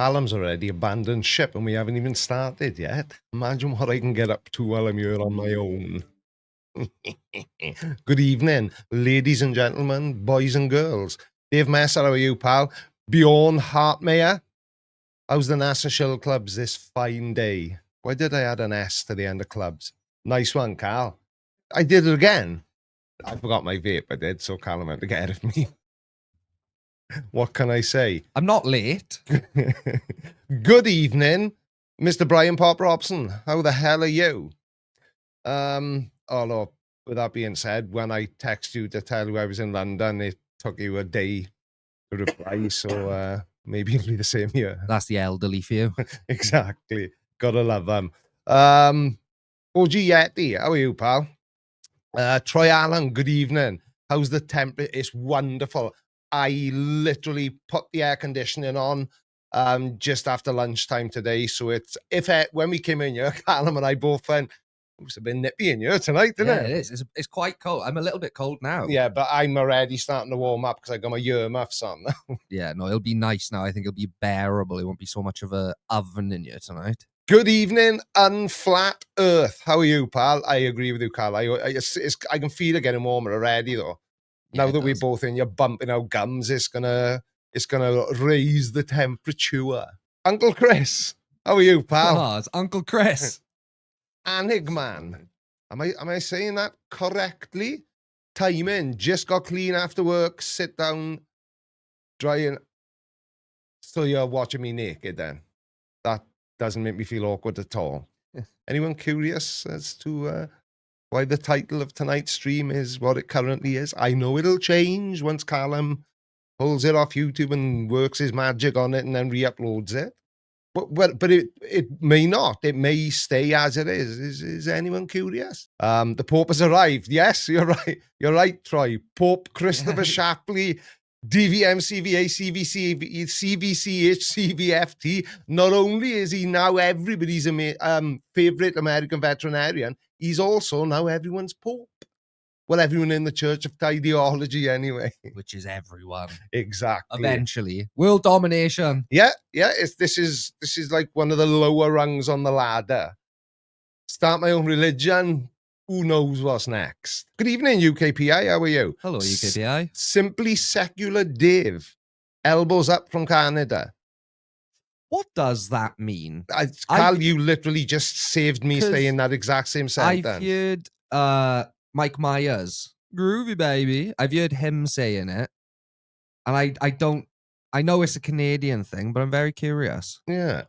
Callum's already abandoned ship and we haven't even started yet. Imagine what I can get up to while I'm here on my own. Good evening, ladies and gentlemen, boys and girls. Dave Messer, how are you, pal? Bjorn Hartmeyer. How's the NASA Shuttle Clubs this fine day? Why did I add an S to the end of clubs? Nice one, Cal. I did it again. I forgot my vape, I did, so Callum had to get it of me. What can I say? I'm not late. Good evening, Mr. Brian Pop Robson. How the hell are you? Although, with that being said, when I text you to tell you I was in London, it took you a day to reply, so maybe it'll be the same here. That's the elderly few. Exactly. Gotta love them. OG Yeti, how are you, pal? Troy Allen, good evening. How's the temperature? It's wonderful. I literally put the air conditioning on just after lunchtime today. So it's when we came in here, Callum and I both went, it's a bit nippy in here tonight, isn't it? It is. It's quite cold. I'm a little bit cold now. Yeah, but I'm already starting to warm up because I got my earmuffs on. Yeah, no, it'll be nice now. I think it'll be bearable. It won't be so much of a oven in here tonight. Good evening, Unflat Earth. How are you, pal? I agree with you, Carl. I can feel it getting warmer already, though. Now that we're both in, you're bumping out gums. It's gonna raise the temperature. Uncle Chris, how are you, pal? Oh, it's Uncle Chris. Anigman. Am I saying that correctly? Timing. Just got clean after work. Sit down, drying. So you're watching me naked then? That doesn't make me feel awkward at all. Anyone curious as to why the title of tonight's stream is what it currently is? I know it'll change once Callum pulls it off YouTube and works his magic on it and then re-uploads it. But it may not. It may stay as it is. Is anyone curious? The Pope has arrived. Yes, you're right. You're right, Troy. Pope Christopher Shapley, DVM, CVA, CVC, CVCH, CVFT. Not only is he now everybody's favorite American veterinarian, he's also now everyone's Pope. Well, everyone in the Church of Ideology anyway. Which is everyone. Exactly. Eventually. World domination. Yeah. This is like one of the lower rungs on the ladder. Start my own religion. Who knows what's next? Good evening, UKPI. How are you? Hello, UKPI. Simply Secular Dave. Elbows up from Canada. What does that mean? Cal, you literally just saved me saying that exact same sentence. I've heard Mike Myers, groovy baby. I've heard him saying it. And I know it's a Canadian thing, but I'm very curious. Yeah.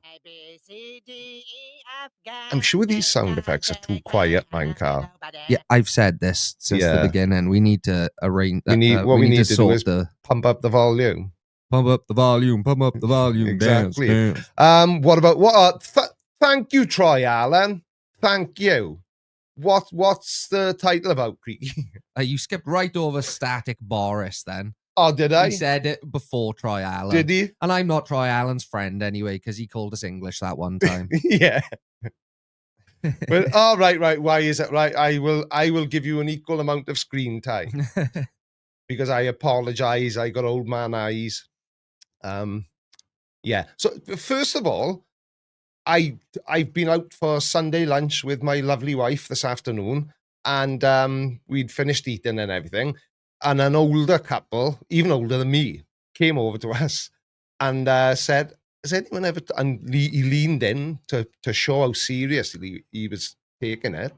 I'm sure these sound effects are too quiet, mine, Carl. Yeah, I've said this since the beginning. We need to arrange that. We need to do is pump up the volume. Pump up the volume, Exactly. Dance. What about thank you, Troy Allen. Thank you. What's the title about, Creaky? You skipped right over Static Boris then. Oh, did I? He said it before Troy Allen. Did he? And I'm not Troy Allen's friend anyway, because he called us English that one time. Yeah. But right. Why is it right? I will give you an equal amount of screen time. Because I apologize. I got old man eyes. Yeah. So first of all, I've been out for Sunday lunch with my lovely wife this afternoon, and we'd finished eating and everything. And an older couple, even older than me, came over to us and said, has anyone ever, and he leaned in to show how seriously he was taking it.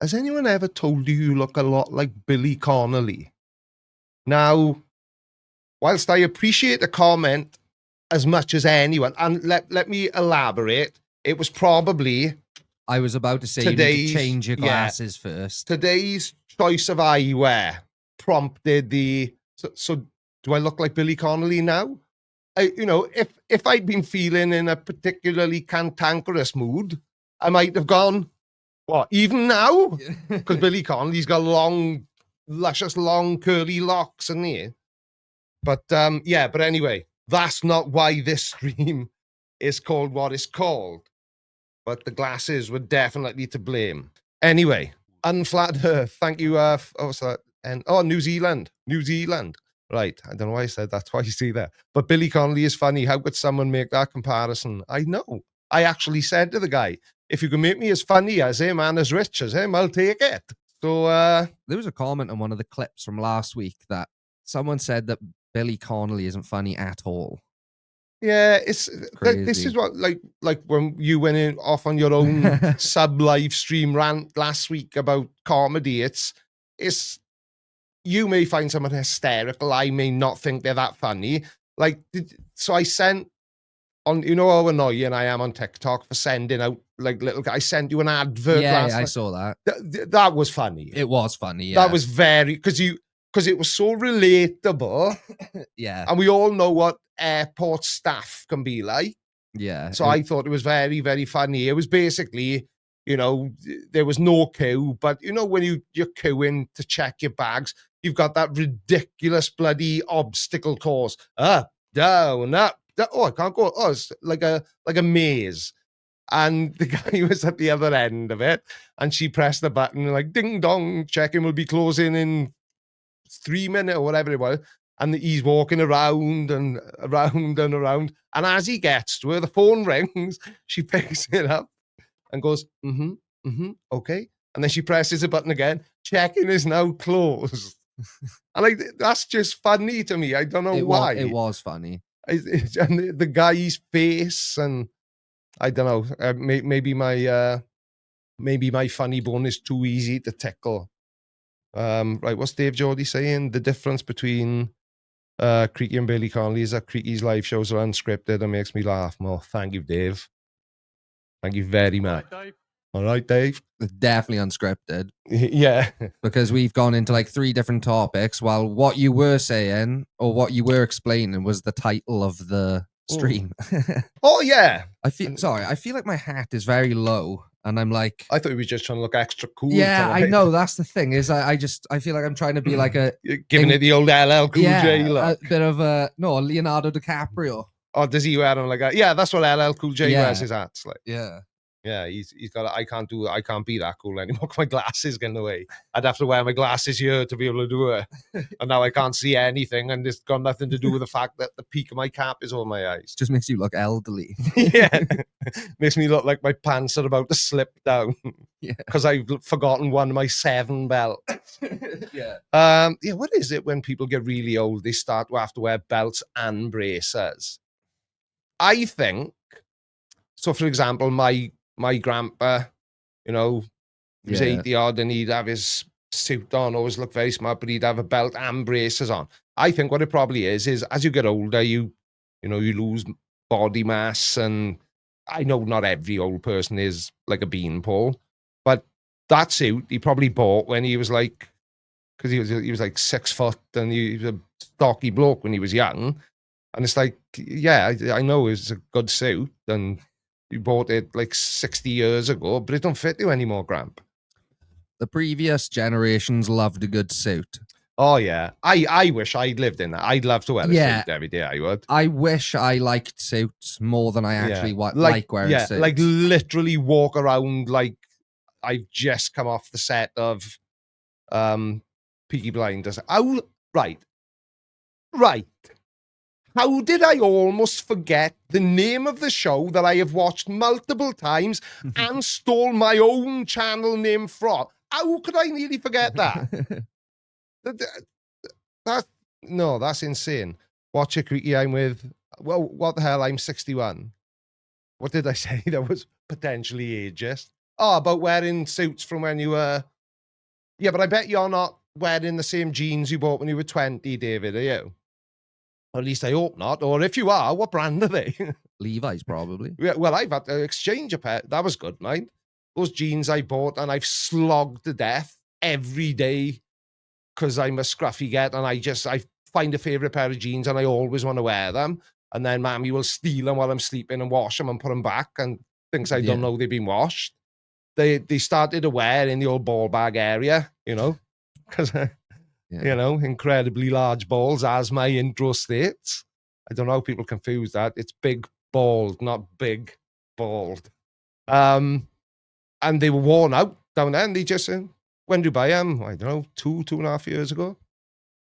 Has anyone ever told you look a lot like Billy Connolly? Now, whilst I appreciate the comment as much as anyone, and let me elaborate, it was probably... I was about to say you need to change your glasses first. Today's choice of eyewear prompted the... So do I look like Billy Connolly now? If I'd been feeling in a particularly cantankerous mood, I might have gone, what, even now? Because Billy Connolly's got long, luscious, long, curly locks, isn't he? But anyway, that's not why this stream is called what it's called. But the glasses were definitely to blame. Anyway, Unflat Earth, thank you. What's that? And New Zealand. Right. I don't know why I said that twice either. But Billy Connolly is funny. How could someone make that comparison? I know. I actually said to the guy, if you can make me as funny as him and as rich as him, I'll take it. So there was a comment on one of the clips from last week that someone said that Billy Connolly isn't funny at all. yeah, it's Crazy. this is what like when you went in off on your own sub live stream rant last week about comedy. It's you may find someone hysterical. I may not think they're that funny. Like, so I sent on, you know how annoying I am on TikTok for sending out like little. I sent you an advert. Yeah, last I night. saw that. That was funny. It was funny. Yeah, that was very because it was so relatable. Yeah, and we all know what airport staff can be like. Yeah. So I thought it was very, very funny. It was basically, there was no queue, but when you're queuing to check your bags, you've got that ridiculous bloody obstacle course. Up, down, up. Oh, I can't go. Oh, it's like a maze. And the guy was at the other end of it, and she pressed the button like ding dong, check-in will be closing in 3 minutes or whatever it was. And he's walking around and around and around. And as he gets to her, the phone rings. She picks it up and goes, okay. And then she presses the button again. Check-in is now closed. And that's just funny to me. I don't know why. It was funny. And the guy's face, and I don't know. Maybe my funny bone is too easy to tickle. Right, what's Dave Geordie saying? The difference between Creaky and Billy Connolly is that Creaky's live shows are unscripted and makes me laugh more. Thank you, Dave. Thank you very much. All right, Dave. It's definitely unscripted. Yeah. Because we've gone into like 3 different topics, while what you were saying or what you were explaining was the title of the stream. Oh, yeah. I feel like my hat is very low. And I'm like, I thought he was just trying to look extra cool. Yeah, tonight. I know. That's the thing is, I feel like I'm trying to be like You're giving it the old LL Cool J look. A bit of Leonardo DiCaprio. Oh, does he wear them like that? Yeah, that's what LL Cool J wears his hats like. Yeah. Yeah, he's got. I can't be that cool anymore. My glasses get in the way. I'd have to wear my glasses here to be able to do it. And now I can't see anything, and it's got nothing to do with the fact that the peak of my cap is over my eyes. Just makes you look elderly. Yeah, makes me look like my pants are about to slip down. Yeah, because I've forgotten one of my 7 belts. Yeah. Yeah. What is it when people get really old? They start to have to wear belts and braces. I think. So, for example, my grandpa, he was 80 odd and he'd have his suit on, always look very smart, but he'd have a belt and braces on. I think what it probably is as you get older, you lose body mass. And I know not every old person is like a beanpole, but that suit he probably bought when he was like, because he was like 6 foot and he was a stocky bloke when he was young. And it's like, yeah, I know it's a good suit and you bought it like 60 years ago, but it don't fit you anymore, Gramp. The previous generations loved a good suit. Oh, yeah. I wish I'd lived in that. I'd love to wear a suit every day, I would. I wish I liked suits more than I actually like wearing suits. Like literally walk around like I've just come off the set of Peaky Blinders. Oh, right. How did I almost forget the name of the show that I have watched multiple times and stole my own channel name from? How could I nearly forget that? That's insane. Watch it, Creaky. I'm with, well, what the hell? I'm 61. What did I say that was potentially ageist? Oh, about wearing suits from when you were... Yeah, but I bet you're not wearing the same jeans you bought when you were 20, David, are you? Or at least I hope not. Or if you are, what brand are they? Levi's, probably. Yeah, well, I've had to exchange a pair. That was good, mind. Those jeans I bought and I've slogged to death every day because I'm a scruffy get and I find a favorite pair of jeans and I always want to wear them. And then Mammy will steal them while I'm sleeping and wash them and put them back and thinks I don't know they've been washed. They started to wear in the old ball bag area, because... incredibly large balls, as my intro states. I don't know how people confuse that. It's big bald, not big bald. And they were worn out down there, and they just when did you buy them? I don't know, 2.5 years ago.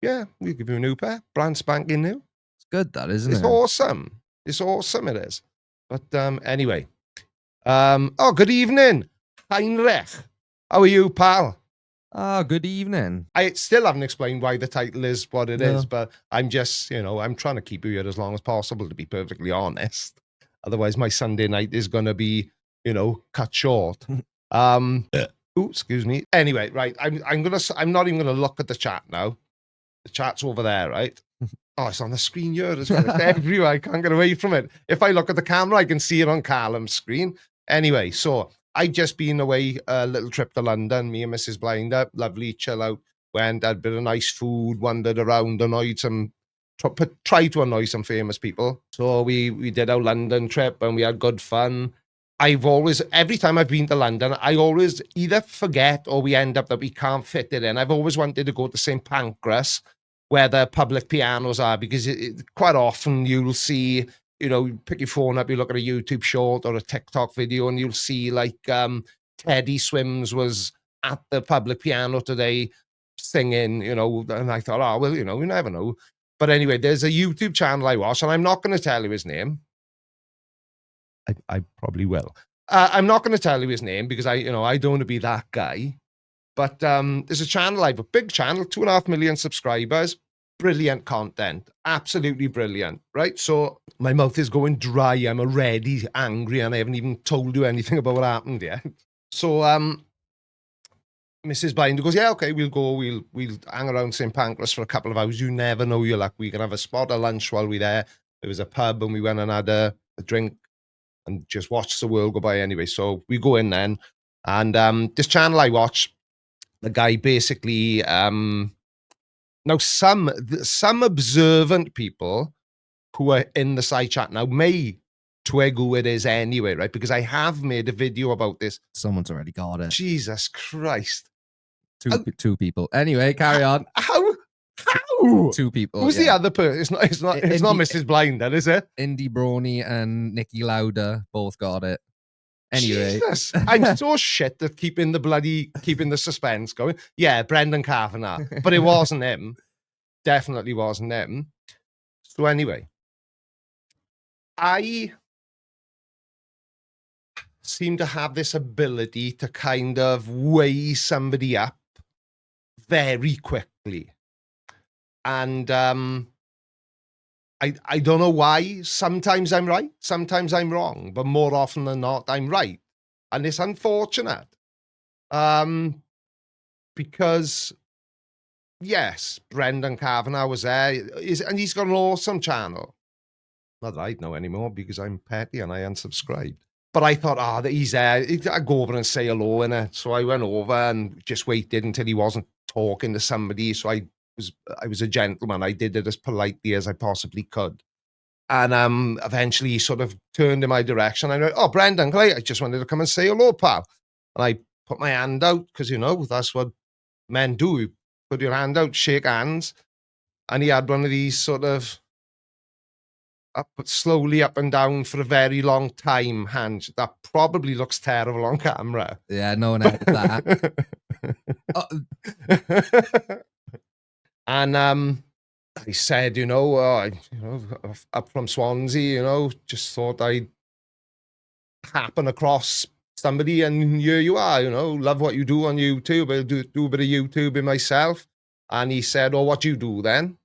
Yeah, we'll give you a new pair. Brand spanking new. It's good, that, isn't It's it? awesome. It's awesome, it is. But anyway. Oh, good evening, Heinrich. How are you, pal? Ah, good evening. I still haven't explained why the title is what it is, No. but I'm just, I'm trying to keep you here as long as possible, to be perfectly honest. Otherwise, my Sunday night is going to be, cut short. Excuse me. Anyway, right. I'm not even gonna look at the chat now. The chat's over there, right? Oh, it's on the screen here as well. It's everywhere. I can't get away from it. If I look at the camera, I can see it on Callum's screen. Anyway, so I'd just been away a little trip to London. Me and Mrs. Blinder, lovely, chill out. Went, had a bit of nice food, wandered around, tried to annoy some famous people. So we did our London trip and we had good fun. Every time I've been to London, I always either forget or we end up that we can't fit it in. I've always wanted to go to St. Pancras, where the public pianos are, because quite often you'll see, you pick your phone up, you look at a YouTube short or a TikTok video, and you'll see like Teddy Swims was at the public piano today singing, and I thought, oh, well, you never know. But anyway, there's a YouTube channel I watch, and I'm not going to tell you his name. I probably will. I'm not going to tell you his name because I don't want to be that guy. But there's a channel, I have a big channel, 2.5 million subscribers, brilliant content, absolutely brilliant, right? So my mouth is going dry. I'm already angry, and I haven't even told you anything about what happened yet. So Mrs. Blinder goes, yeah, okay, we'll go. We'll hang around St. Pancras for a couple of hours. You never know your luck. We can have a spot of lunch while we're there. There was a pub, and we went and had a drink and just watched the world go by anyway. So we go in then, and this channel I watch, the guy basically now some observant people who are in the side chat now may twig who it is anyway, right? Because I have made a video about this. Someone's already got it. Jesus Christ. Two people. Anyway, carry on. How? Two people. Who's the other person? It's not Mrs. Blinder, is it? Indy Brony and Nikki Lauder both got it. Anyway. Jesus, I'm so shit at keeping the suspense going. Yeah, Brendan Kavanagh, but it wasn't him. Definitely wasn't him. So anyway, I seem to have this ability to kind of weigh somebody up very quickly. And I don't know why. Sometimes I'm right, sometimes I'm wrong, but more often than not, I'm right. And it's unfortunate. Because, yes, Brendan Kavanagh was there, and he's got an awesome channel. Not that I'd know anymore because I'm petty and I unsubscribed. But I thought, he's there. I'd go over and say hello, innit? So I went over and just waited until he wasn't talking to somebody. So I was a gentleman. I did it as politely as I possibly could. And eventually he sort of turned in my direction. I went, oh, Brendan, I just wanted to come and say hello, pal. And I put my hand out because, that's what men do. You put your hand out, shake hands. And he had one of these sort of slowly up and down for a very long time hand. That probably looks terrible on camera. Yeah, no one had that. And I said, up from Swansea, just thought I'd happen across somebody, and here you are, love what you do on YouTube. I'll do a bit of YouTubing myself. And he said, oh, what do you do then?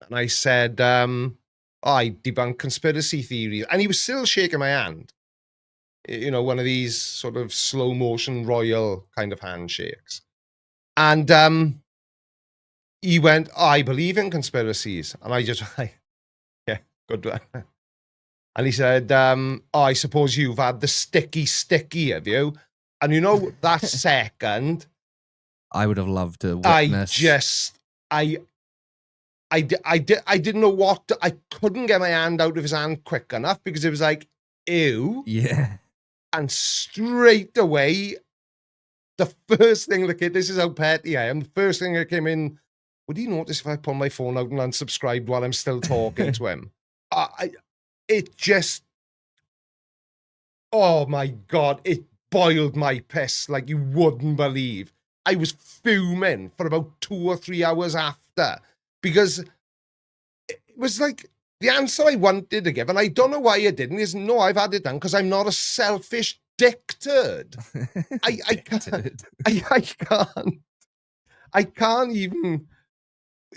And I said, I debunk conspiracy theories. And he was still shaking my hand. One of these sort of slow motion royal kind of handshakes. And he went, I believe in conspiracies. And I just, yeah, good one. And he said, I suppose you've had the sticky, have you? And that second, I would have loved to witness. I didn't know what I couldn't get my hand out of his hand quick enough because it was like, ew. Yeah. And straight away, the first thing this is how petty I am. The first thing that came in, would he notice if I pull my phone out and unsubscribed while I'm still talking to him? It just, oh my God, it boiled my piss like you wouldn't believe. I was fuming for about 2 or 3 hours after. because it was like the answer I wanted to give, and I don't know why I didn't, is no, I've had it done because I'm not a selfish dick turd. I can't even,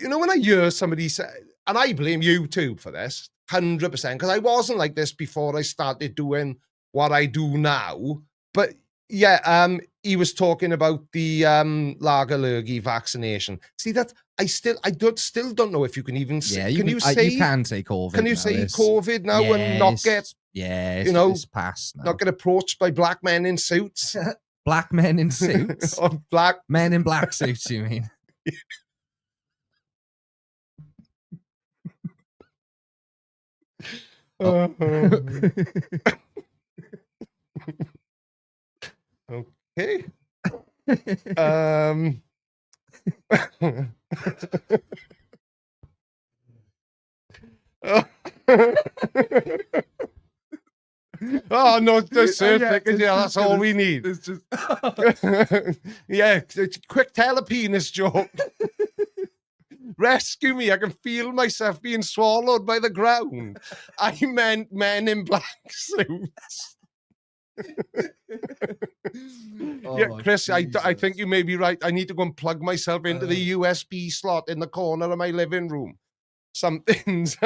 you know, when I hear somebody say, and I blame you too for this, 100%, because I wasn't like this before I started doing what I do now. But yeah, he was talking about the Lagerlurgy vaccination. See that I still don't know if you can even say. Yeah, Can you say you can say COVID? Can you now. say COVID now and not get you know, it's past now. Not get approached by black men in suits? Black men in suits? Or black men in black suits, you mean? Okay. Oh no, just that's all we need. It's just yeah, quick tell a penis joke. Rescue me, I can feel myself being swallowed by the ground. I meant men in black suits. Yeah, Chris, I think you may be right. I need to go and plug myself into the USB slot in the corner of my living room. Something's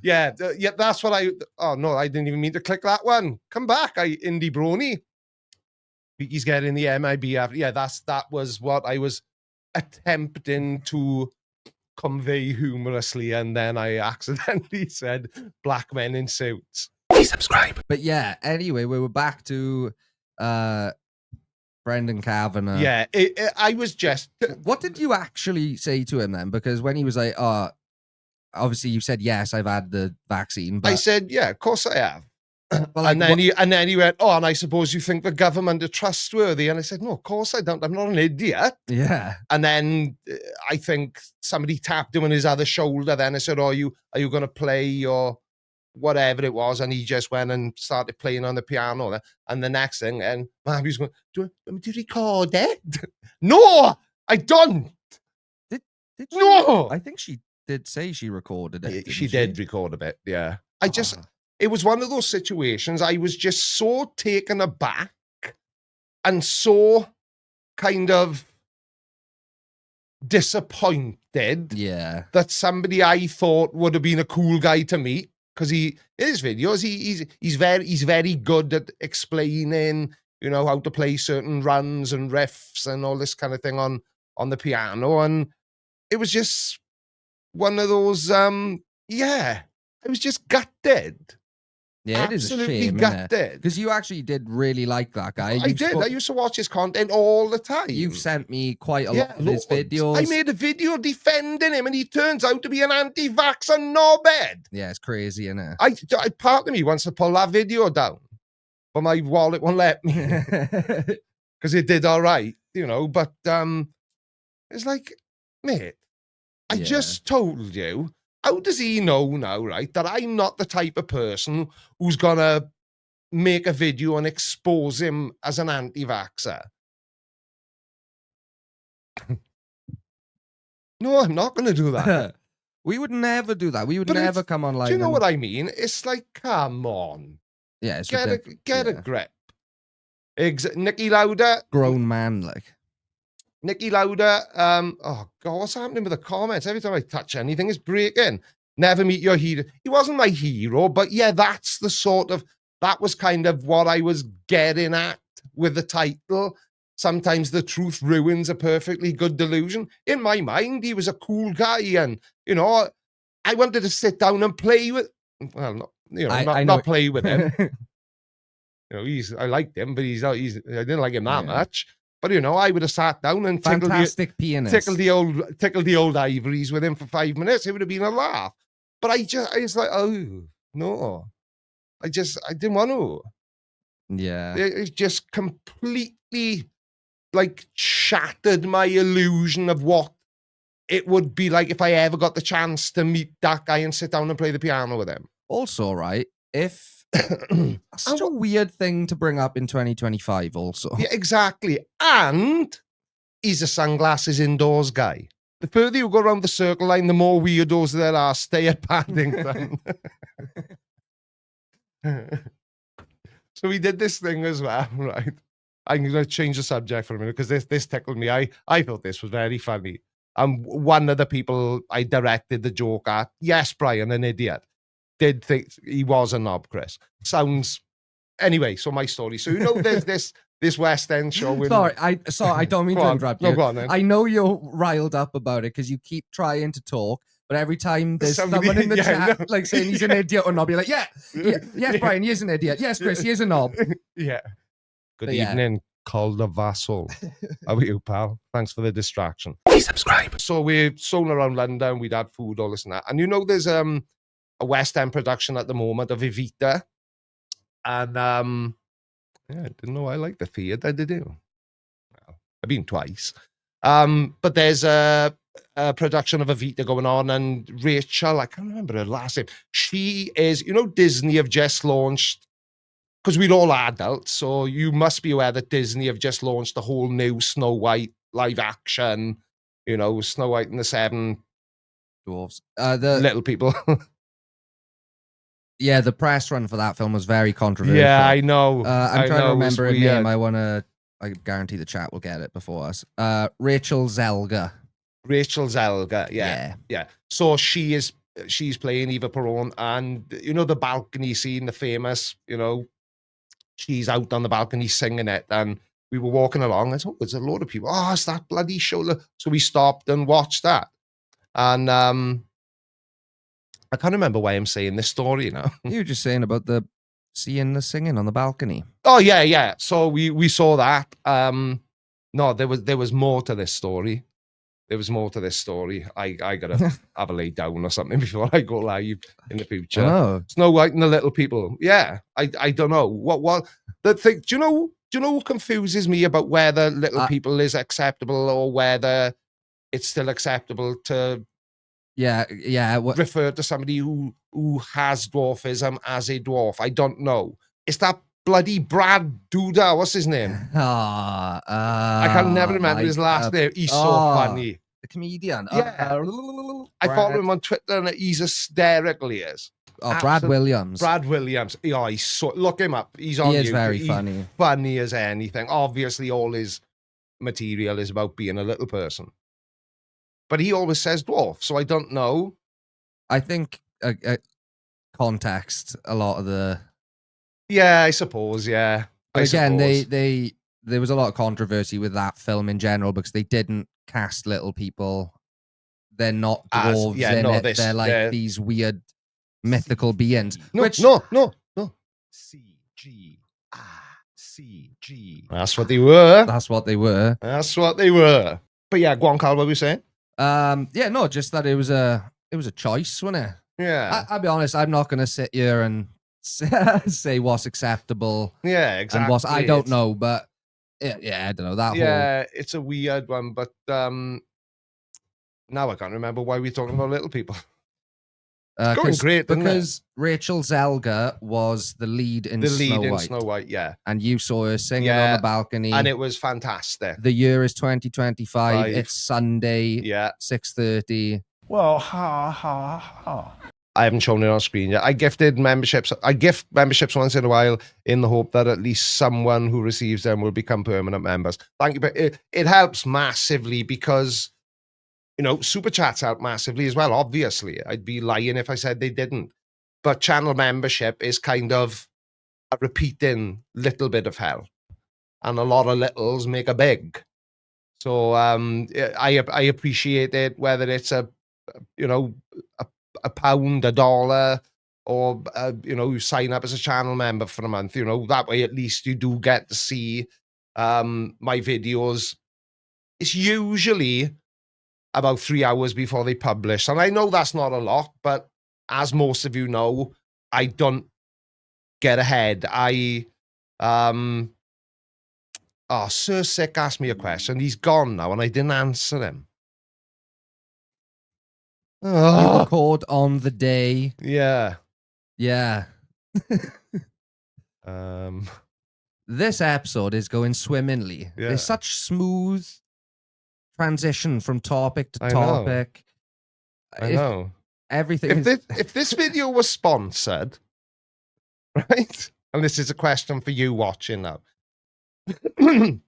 yeah, that's what oh no, I didn't even mean to click that one. Come back, indie brony. He's getting the MIB. Yeah, that was what I was attempting to convey humorously, and then I accidentally said black men in suits. Please subscribe. But yeah, anyway, we were back to Brendan Kavanagh. Yeah, I was just... What did you actually say to him then? Because when he was like, obviously you said, yes, I've had the vaccine. But... I said, yeah, of course I have. Like, and then he went, oh, and I suppose you think the government are trustworthy? And I said, no, of course I don't. I'm not an idiot. Yeah. And then I think somebody tapped him on his other shoulder. Then I said, are you going to play or whatever it was? And he just went and started playing on the piano. And the next thing, and he was going, do you record it? No, I don't. Did she? No. I think she did say she recorded it. She did record a bit, yeah. It was one of those situations, I was just so taken aback and so kind of disappointed that somebody I thought would have been a cool guy to meet, because in his videos, he's very good at explaining, you know, how to play certain runs and riffs and all this kind of thing on the piano. And it was just one of those, I was just gutted. Yeah, absolutely it is a shame, gutted. Because you actually did really like that guy. I did. I used to watch his content all the time. You've sent me quite a lot of his videos. I made a video defending him, and he turns out to be an anti-vaxxer knobhead. Yeah, it's crazy, isn't it? I part of me wants to pull that video down, but my wallet won't let me because it did all right, you know. But it's like, mate, I just told you. How does he know now, right, that I'm not the type of person who's going to make a video and expose him as an anti-vaxxer? No, I'm not going to do that. We would never do that. We would never come online. Do you know what I mean? It's like, come on. Yeah, it's get a grip. Nicky Lauder. Grown man, like. Nicky Lauder, oh God, what's happening with the comments? Every time I touch anything, it's breaking. Never meet your hero. He wasn't my hero, but yeah, that was kind of what I was getting at with the title. Sometimes the truth ruins a perfectly good delusion. In my mind, he was a cool guy, and, you know, I wanted to sit down and play with, well, not play with him. You know, I liked him, but I didn't like him that much. But, you know, I would have sat down and tickled the old ivories with him for 5 minutes. It would have been a laugh. But I was like, oh, no. I didn't want to. Yeah. It just completely, like, shattered my illusion of what it would be like if I ever got the chance to meet that guy and sit down and play the piano with him. Also, right, if... such a weird thing to bring up in 2025 also. Yeah, exactly. And he's a sunglasses indoors guy. the further you go around the circle line, the more weirdos there are. Stay at Paddington. So we did this thing as well, right? I'm going to change the subject for a minute because this tickled me. I thought this was very funny. One of the people I directed the joke at, yes, Brian, an idiot, did think he was a knob, Chris. Sounds... Anyway, so my story. So, you know, there's this West End show in... Sorry, I don't mean Go to on. interrupt No, you. go on then. I know you're riled up about it because you keep trying to talk, but every time there's Somebody- someone in the yeah, chat no. like saying he's an idiot or not, be like, yes, Brian, he is an idiot. Yes, Chris, he is a knob. Yeah. Good But yeah. evening, Calder Vassal. How are you, pal? Thanks for the distraction. Please subscribe. So we're strolling around London. We'd had food, all this and that. And you know, there's a West End production at the moment of Evita. And yeah, I didn't know I liked the theatre, did you? Well, I've been twice. But there's a production of Evita going on, and Rachel, I can't remember her last name. She is, you know, Disney have just launched, because we're all adults, so you must be aware that Disney have just launched a whole new Snow White live action, you know, Snow White and the Seven Dwarves. Little People. Yeah, the press run for that film was very controversial. Yeah, I know. I'm trying to remember her weird. name. I guarantee the chat will get it before us. Rachel Zelga. Rachel Zelga, yeah. So she's playing Eva Peron, and you know the balcony scene, the famous, you know, she's out on the balcony singing it, and we were walking along. I thought, there's a load of people. Oh, it's that bloody show. So we stopped and watched that, and I can't remember why I'm saying this story now. You were just saying about seeing the singing on the balcony. Oh yeah. So we saw that. No, there was more to this story. There was more to this story. I gotta have a lay down or something before I go live in the future. Oh. Snow White and the Little People. Yeah, I don't know what the thing. Do you know what confuses me about whether Little People is acceptable or whether it's still acceptable to refer to somebody who has dwarfism as a dwarf? I don't know. It's that bloody Brad Duda. What's his name? I can never remember his last name. He's so funny. The comedian. Yeah. I follow him on Twitter and he's hysterical. He is. Brad Williams. Brad Williams. Yeah, he's so... Look him up. He's on YouTube. He is very funny. Funny as anything. Obviously, all his material is about being a little person. But he always says dwarf, so I don't know. I think context, a lot of the... Yeah, I suppose, yeah. But again, there was a lot of controversy with that film in general because they didn't cast little people. They're not dwarves in it. They're like these weird mythical beings. No. CG. That's what they were. That's what they were. That's what they were. But yeah, go on, Carl, what were you saying? Just that it was a choice, wasn't it? Yeah. I'll be honest, I'm not gonna sit here and say what's acceptable. Yeah, exactly. And what's I don't know, but I don't know that. Yeah, it's a weird one, but now I can't remember why we're talking about little people. It's going great, because Rachel Zelga was the lead in Snow White, yeah. And you saw her singing on the balcony, and it was fantastic. The year is 2025. It's Sunday, 6:30. Well, ha. I haven't shown it on screen yet. I gift memberships once in a while in the hope that at least someone who receives them will become permanent members. Thank you, but it helps massively because, you know, super chats help massively as well. Obviously, I'd be lying if I said they didn't. But channel membership is kind of a repeating little bit of help, and a lot of littles make a big. So I appreciate it, whether it's a pound, $1, or you sign up as a channel member for a month. You know, that way at least you do get to see my videos. It's usually about 3 hours before they publish, and I know that's not a lot, but as most of you know, I don't get ahead. Sir Sick asked me a question. He's gone now, and I didn't answer him. You record on the day. Yeah. This episode is going swimmingly. Yeah. There's such smooth transition from topic to I know. topic. I know. Everything. If this video was sponsored, right? And this is a question for you watching now. Who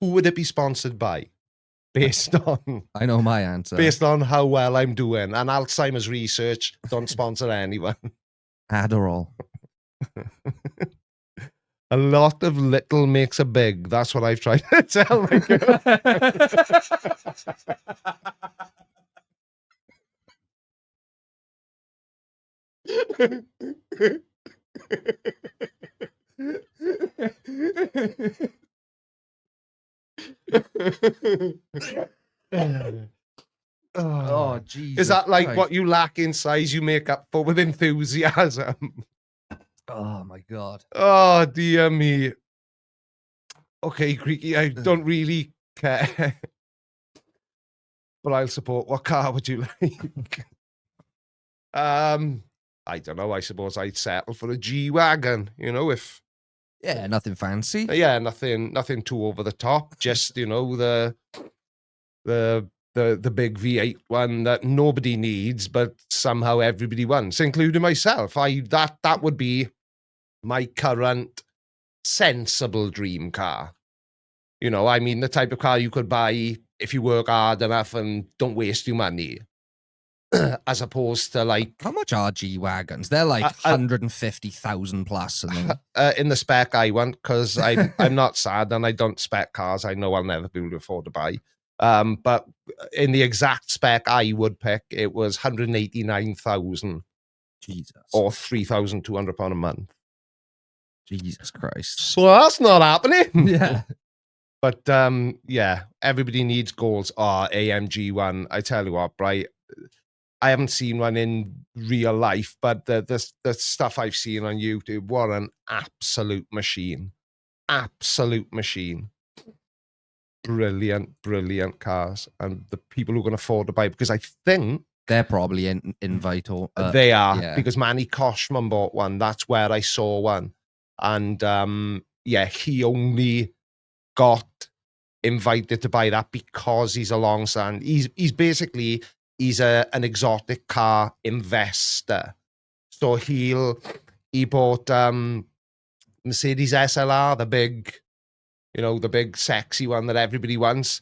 would it be sponsored by? Based on... I know my answer. Based on how well I'm doing. And Alzheimer's research don't sponsor anyone. Adderall. A lot of little makes a big. That's what I've tried to tell my girl. Oh, Jesus. Is that like Christ. what you lack in size, you make up for with enthusiasm? Oh, my God. Oh, dear me. Okay, Creaky, I don't really care. But I'll support. What car would you like? I don't know. I suppose I'd settle for a G-Wagon, you know, if... Yeah, nothing fancy. Yeah, nothing too over the top. Just, you know, the big V8 one that nobody needs, but somehow everybody wants, including myself. That would be my current sensible dream car. You know, I mean, the type of car you could buy if you work hard enough and don't waste your money. As opposed to like... How much are G-Wagons? They're like 150,000 plus. In the spec I want, because I'm not sad and I don't spec cars. I know I'll never be able to afford to buy. But in the exact spec I would pick, it was 189,000. Jesus. Or £3,200 a month. Jesus Christ. So that's not happening. Yeah. But yeah, everybody needs goals. AMG one. I tell you what, right? I haven't seen one in real life, but the stuff I've seen on YouTube, what an absolute machine. Absolute machine. Brilliant, brilliant cars. And the people who can afford to buy, because I think... They're probably in Vital. They are, yeah. Because Manny Koshman bought one. That's where I saw one. And yeah, he only got invited to buy that because he's a long-standing... He's basically... He's an exotic car investor. So he bought Mercedes SLR, the big, you know, the big sexy one that everybody wants.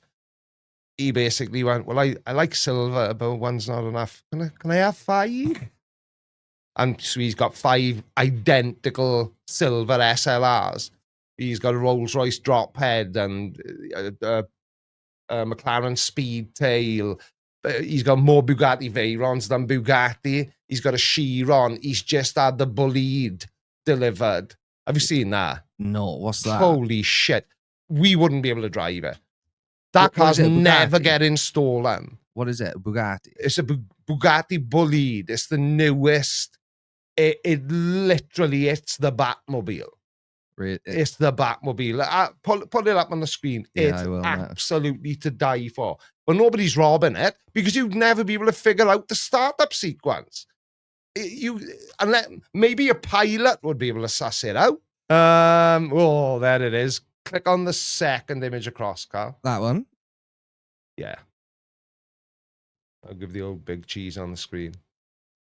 He basically went, well, I like silver, but one's not enough. Can I have 5? And so he's got 5 identical silver SLRs. He's got a Rolls-Royce drop head and a McLaren Speedtail. He's got more Bugatti Veyrons than Bugatti. He's got a Chiron. He's just had the Bolide delivered. Have you seen that? No, what's that? Holy shit. We wouldn't be able to drive it. That car's never getting stolen. What is it? Bugatti? It's a Bugatti Bolide. It's the newest. It literally, it's the Batmobile. Really? It's the Batmobile. Put it up on the screen. Yeah, it's absolutely to die for. But nobody's robbing it because you'd never be able to figure out the startup sequence. Maybe a pilot would be able to suss it out. Oh, there it is. Click on the second image across, Carl. That one? Yeah. I'll give the old big cheese on the screen.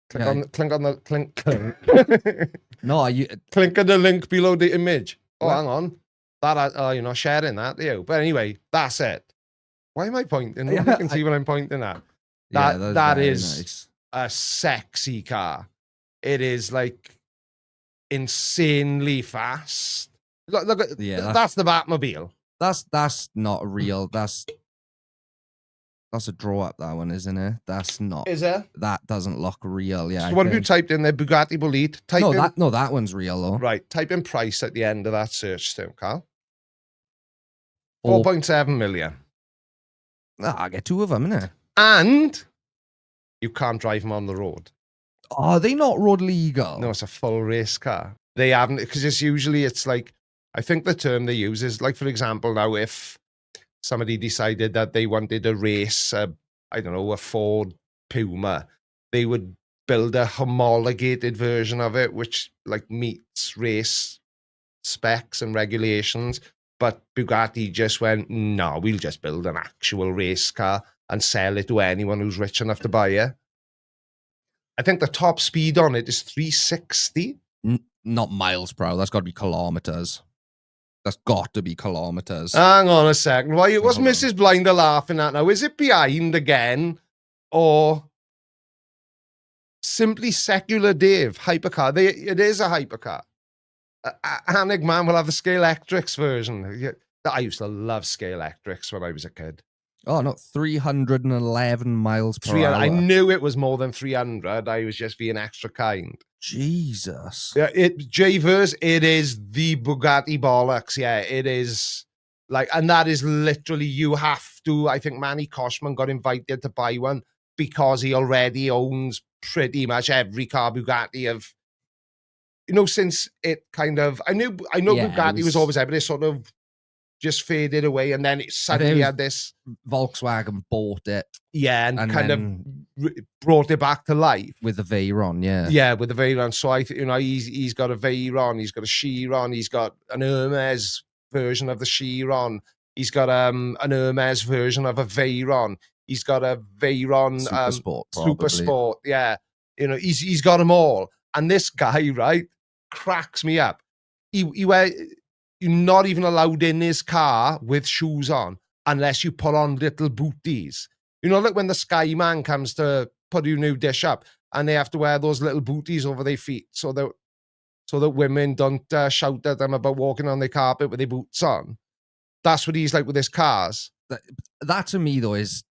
Click No, click on the link below the image. Oh, hang on. You're not sharing that, are you? But anyway, that's it. Why am I pointing? Nobody can see what I'm pointing at. That is nice. A sexy car. It is like insanely fast. Look that's the Batmobile. That's not real. That's a draw up, that one, isn't it? That's not. Is it? That doesn't look real. Yeah. So what have you typed in there? Bugatti Bolide? That one's real though. Right. Type in price at the end of that search term, Carl. 4.7 million. I get 2 of them, innit? And you can't drive them on the road. Are they not road legal? No, it's a full race car. They haven't, because it's like, I think the term they use is like, for example, now if somebody decided that they wanted to race, I don't know, a Ford Puma, they would build a homologated version of it, which like meets race specs and regulations. but Bugatti just went, no, we'll just build an actual race car and sell it to anyone who's rich enough to buy it. I think the top speed on it is 360. Not miles per hour. That's got to be kilometers. That's got to be kilometers. Hang on a second. Why was Mrs. Blinder laughing at now? Is it behind again? Or simply secular Dave? Hypercar. It is a hypercar. Anigman will have the Scalextrics version. I used to love Scalextrics when I was a kid. Oh, not 311 miles per hour. I knew it was more than 300. I was just being extra kind. Jesus. Yeah, J-verse, it is the Bugatti bollocks. Yeah, it is like, and that is literally, you have to, I think Manny Koshman got invited to buy one because he already owns pretty much every car Bugatti of, since it kind of, I know Bugatti was always there, but it sort of just faded away, and then it suddenly had this. Volkswagen bought it. Yeah, and kind of brought it back to life. With the Veyron, yeah. Yeah, with the Veyron. So he's got a Veyron, he's got a Chiron, he's got an Hermes version of the Chiron, he's got an Hermes version of a Veyron, he's got a Veyron Super Sport. Yeah. He's got them all. And this guy, right, cracks me up. You're not even allowed in his car with shoes on unless you put on little booties. Like when the Sky Man comes to put your new dish up and they have to wear those little booties over their feet so that women don't shout at them about walking on their carpet with their boots on. That's what he's like with his cars. That to me, though, is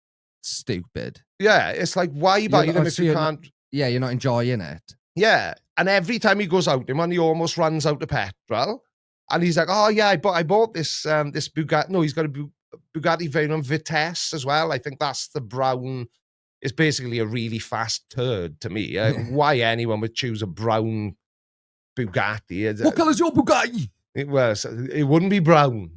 stupid. Yeah, it's like, why buy them if you can't? You're not enjoying it. Yeah, and every time he goes out, he almost runs out of petrol. And he's like, oh, yeah, I bought this this Bugatti. No, he's got a Bugatti Veyron Vitesse as well. I think that's the brown. It's basically a really fast turd to me. Why anyone would choose a brown Bugatti? What colour's your Bugatti? It wouldn't be brown.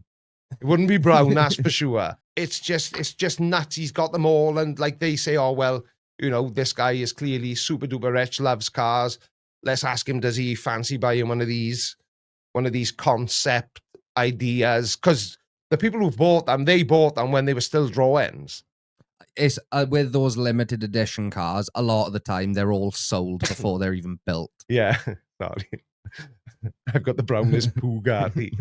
It wouldn't be brown, that's for sure. It's just nuts. He's got them all. And like they say, oh, well, this guy is clearly super duper rich, loves cars. Let's ask him, does he fancy buying one of these concept ideas? Because the people who bought them, they bought them when they were still drawings. It's with those limited edition cars, a lot of the time they're all sold before they're even built. Yeah, sorry. I've got the brownest Bugatti.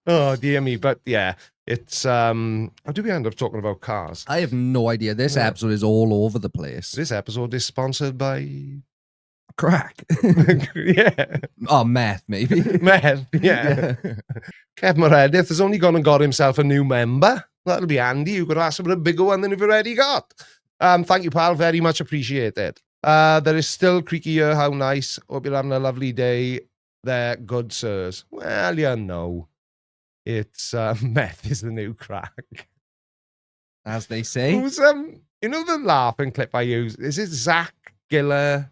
Oh, dear me. But yeah, it's, how do we end up talking about cars? I have no idea. This episode is all over the place. This episode is sponsored by... Crack. Yeah. Oh, meth, maybe. Meth, yeah. Kev Meredith has only gone and got himself a new member. That'll be handy. You could ask for a bigger one than you've already got. Thank you, pal. Very much appreciated. There is still Creaky here. How nice. Hope you're having a lovely day there, good sirs. Well, it's meth is the new crack. As they say. Who's, the laughing clip I use? Is it Zach Giller?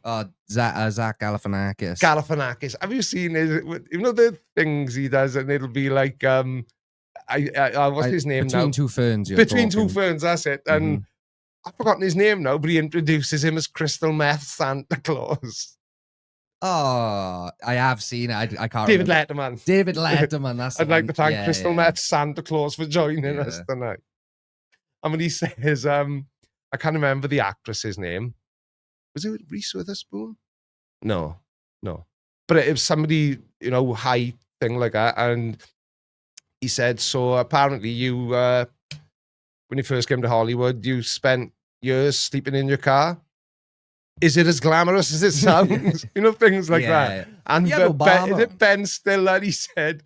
Zach Galifianakis. Galifianakis. Have you seen his, the things he does, and it'll be like, what's his name Between now? Two Ferns. Between Two Ferns, that's it. And I've forgotten his name now, but he introduces him as Crystal Meth Santa Claus. Oh, I have seen it. I can't David remember. Letterman. David Letterman, that's I'd like to thank Crystal Meth Santa Claus for joining us tonight. And when he says, I can't remember the actress's name. Was it Reese Witherspoon? No. But it was somebody, high thing like that. And he said, so apparently you, when you first came to Hollywood, you spent years sleeping in your car. Is it as glamorous as it sounds? Things like that. And Ben Stiller, he said,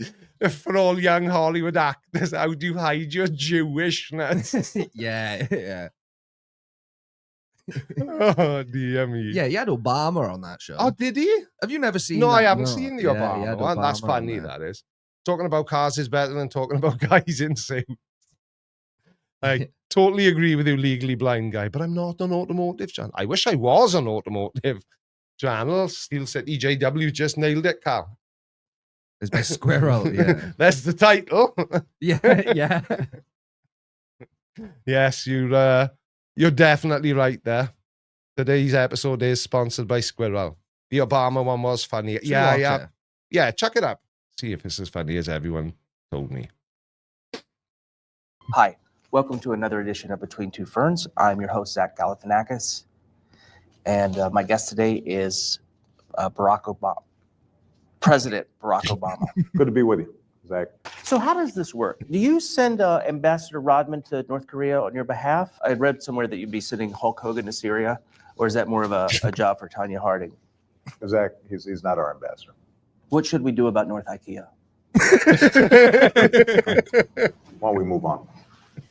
for all young Hollywood actors, how do you hide your Jewishness? Yeah. Oh, dear me. Yeah, he had Obama on that show. Oh, did he? Have you never seen No, that? I haven't seen the Obama one. That's funny, that is. Talking about cars is better than talking about guys in suits. I totally agree with you, Legally Blind guy, but I'm not an automotive channel. I wish I was an automotive channel. Steel City JW just nailed it, Cal. It's by Squirrel, yeah. That's the title. Yeah. Yes, you're definitely right there. Today's episode is sponsored by Squirrel. The Obama one was funny. Yeah, chuck it up. See if it's as funny as everyone told me. Hi, welcome to another edition of Between Two Ferns. I'm your host, Zach Galifianakis, and my guest today is Barack Obama, President Barack Obama. Good to be with you, Zach. So how does this work? Do you send Ambassador Rodman to North Korea on your behalf? I read somewhere that you'd be sending Hulk Hogan to Syria, or is that more of a job for Tanya Harding? Zach, he's not our ambassador. What should we do about North IKEA? Why don't we move on?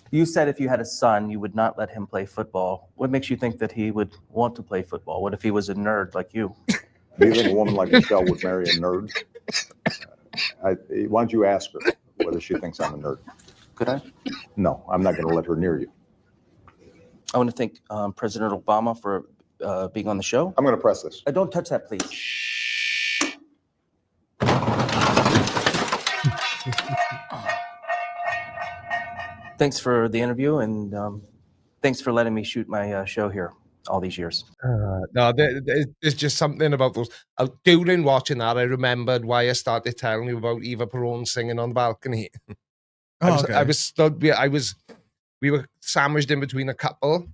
You said if you had a son, you would not let him play football. What makes you think that he would want to play football? What if he was a nerd like you? Do you think a woman like Michelle would marry a nerd? Why don't you ask her whether she thinks I'm a nerd? Could I? No, I'm not going to let her near you. I want to thank President Obama for being on the show. I'm going to press this. Don't touch that, please. Thanks for the interview, and thanks for letting me shoot my show here all these years. No, there's just something about those. During watching that, I remembered why I started telling you about Eva Peron singing on the balcony. I was stood. We were sandwiched in between a couple,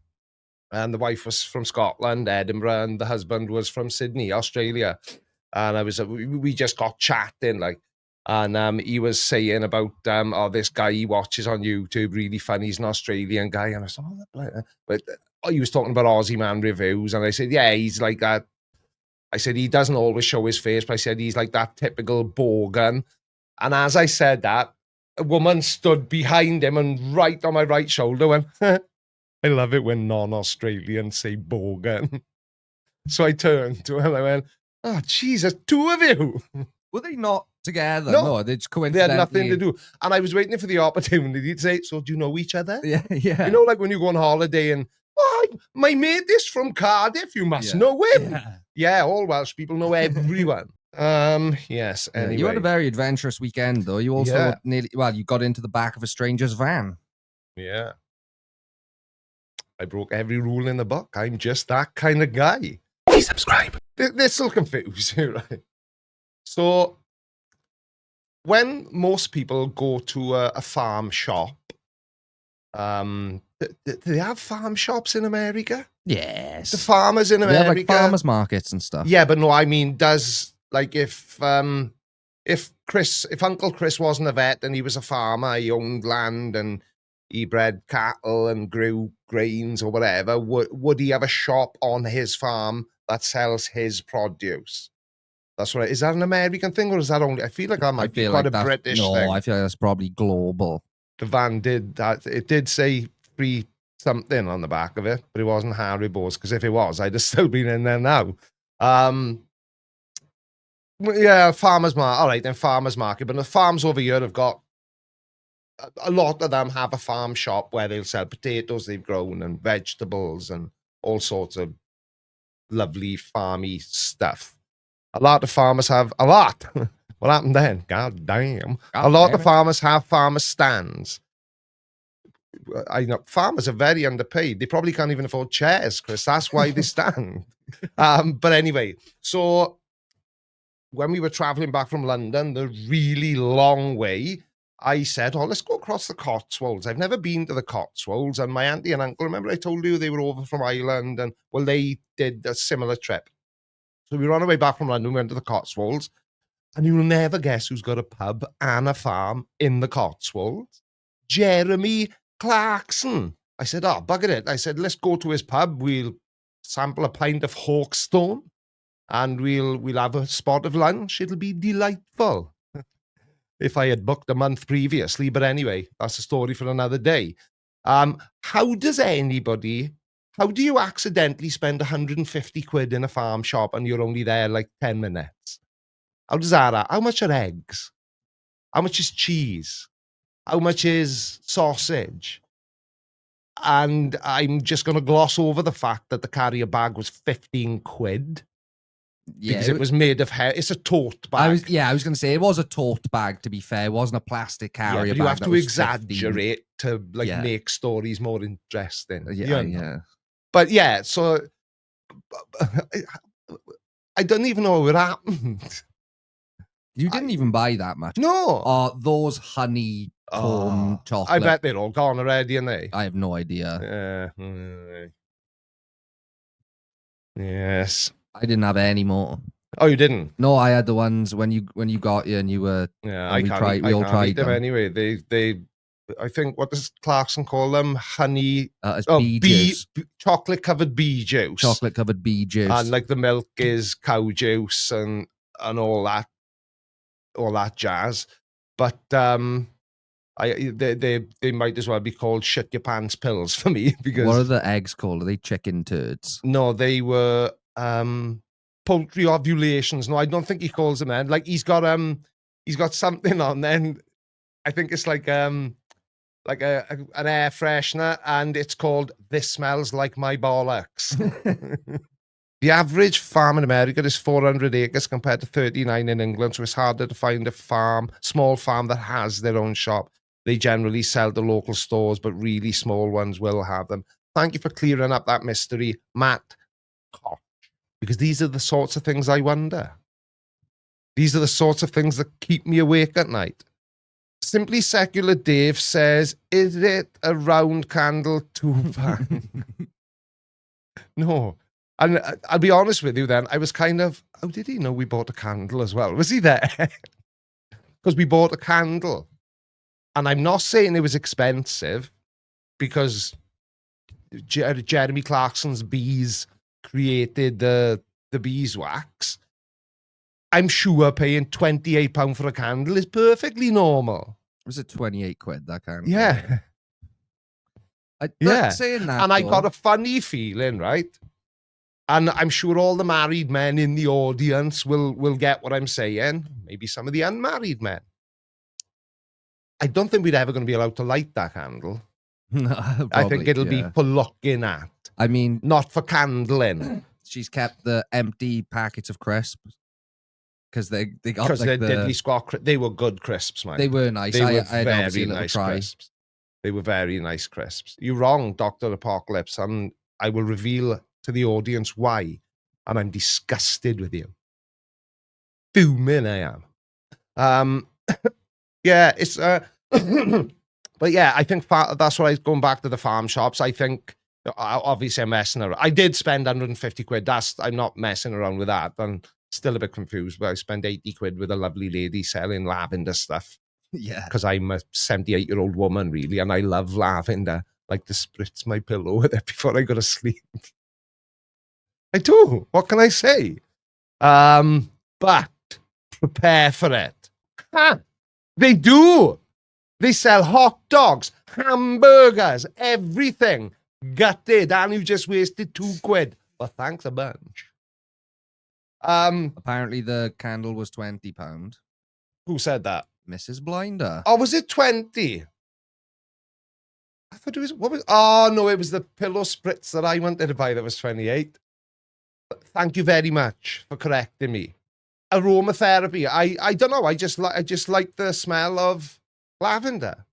and the wife was from Scotland, Edinburgh, and the husband was from Sydney, Australia. And we just got chatting, like. And he was saying about this guy he watches on YouTube, really funny. He's an Australian guy, and I said, but he was talking about Aussie Man reviews, and I said, yeah, he's like that. I said he doesn't always show his face, but I said he's like that typical bogan. And as I said that, a woman stood behind him and right on my right shoulder went, I love it when non-Australians say bogan. So I turned to him and I went, oh Jesus, two of you. Were they not together? No, they just coincidentally. They had nothing to do. And I was waiting for the opportunity to say, so do you know each other? Yeah. You know, like when you go on holiday and, my mate is from Cardiff, you must know him. Yeah, all Welsh people know everyone. Yes, anyway. You had a very adventurous weekend, though. You also you got into the back of a stranger's van. Yeah. I broke every rule in the book. I'm just that kind of guy. Please subscribe. This will confuse you, right? So, when most people go to a farm shop, do they have farm shops in America? Yes. The farmers in America? They have like farmers markets and stuff. Yeah, but no, I mean, like if Uncle Chris wasn't a vet and he was a farmer, he owned land and he bred cattle and grew grains or whatever, would he have a shop on his farm that sells his produce? That's right. Is that an American thing, or is that only? I feel like that might be quite a British thing. No, I feel like that's probably global. The van did that. It did say free something on the back of it, but it wasn't Haribo's, because if it was, I'd have still been in there now. Yeah, farmers market. All right, then farmers market. But the farms over here have got a lot of them have a farm shop where they'll sell potatoes they've grown and vegetables and all sorts of lovely farmy stuff. A lot of farmers have a lot. What happened then? God damn. A lot of farmers have farmer stands. I know farmers are very underpaid. They probably can't even afford chairs, Chris. That's why they stand. But anyway, so when we were traveling back from London, the really long way, I said, let's go across the Cotswolds. I've never been to the Cotswolds. And my auntie and uncle, remember I told you they were over from Ireland, and well, they did a similar trip. So we were on our way back from London, we went to the Cotswolds, and you'll never guess who's got a pub and a farm in the Cotswolds. Jeremy Clarkson. I said, bugger it. I said, let's go to his pub. We'll sample a pint of Hawkstone, and we'll have a spot of lunch. It'll be delightful. If I had booked a month previously, but anyway, that's a story for another day. How do you accidentally spend 150 quid in a farm shop and you're only there like 10 minutes? How does that happen? How much are eggs? How much is cheese? How much is sausage? And I'm just going to gloss over the fact that the carrier bag was 15 quid. Yeah, because it was made of hair. It's a tote bag. I was going to say, it was a tote bag, to be fair. It wasn't a plastic carrier bag. You have to exaggerate 15. to make stories more interesting. Yeah. But yeah, so I don't even know what happened. You didn't even buy that much. No. Those honey corn chocolate. I bet they're all gone already, aren't they? I have no idea. Yes. I didn't have any more. Oh, you didn't? No, I had the ones when you got here and you were. Yeah, we all tried eat them anyway. They I think, what does Clarkson call them? Honey. It's bee juice. Chocolate covered bee juice. Chocolate covered bee juice. And like the milk is cow juice and all that jazz. But they might as well be called shit your pants pills for me, because what are the eggs called? Are they chicken turds? No, they were poultry ovulations. No, I don't think he calls them then. Like he's got something on then. I think it's like an air freshener, and it's called "This Smells Like My Bollocks." The average farm in America is 400 acres compared to 39 in England, so it's harder to find a small farm that has their own shop. They generally sell to local stores, but really small ones will have them. Thank you for clearing up that mystery, Matt. Because these are the sorts of things I wonder. These are the sorts of things that keep me awake at night. Simply Secular Dave says, is it a round candle £2? No. And I'll be honest with you then, I was kind of, how did he know we bought a candle as well? Was he there? Because we bought a candle. And I'm not saying it was expensive, because Jeremy Clarkson's bees created the beeswax. I'm sure paying £28 for a candle is perfectly normal. Was it 28 quid, that candle? Yeah. Saying that, and I got a funny feeling, right? And I'm sure all the married men in the audience will get what I'm saying. Maybe some of the unmarried men. I don't think we're ever going to be allowed to light that candle. No, probably, I think it'll be for looking at. I mean, not for candling. She's kept the empty packets of crisps because they got because they're diddly squat. They were good crisps, man. They were nice. They were very nice crisps. They were very nice crisps. You're wrong, Dr. Apocalypse, and I will reveal to the audience why. And I'm disgusted with you. Fuming I am. Yeah, it's but yeah, I think that's why going back to the farm shops. I think obviously I'm messing around. I did spend 150 quid. I'm not messing around with that. I'm still a bit confused, but I spent 80 quid with a lovely lady selling lavender stuff. Yeah, because I'm a 78-year-old woman, really, and I love lavender. Like to spritz my pillow with it before I go to sleep. I do. What can I say? But prepare for it. Huh. They do. They sell hot dogs, hamburgers, everything. Gutted, and you just wasted 2 quid. Well, thanks a bunch. Apparently the candle was £20. Who said that? Mrs. Blinder. Oh, was it 20? I thought it was, what was, oh no, it was the pillow spritz that I wanted to buy that was 28. Thank you very much for correcting me. Aromatherapy. I don't know. I just like the smell of lavender.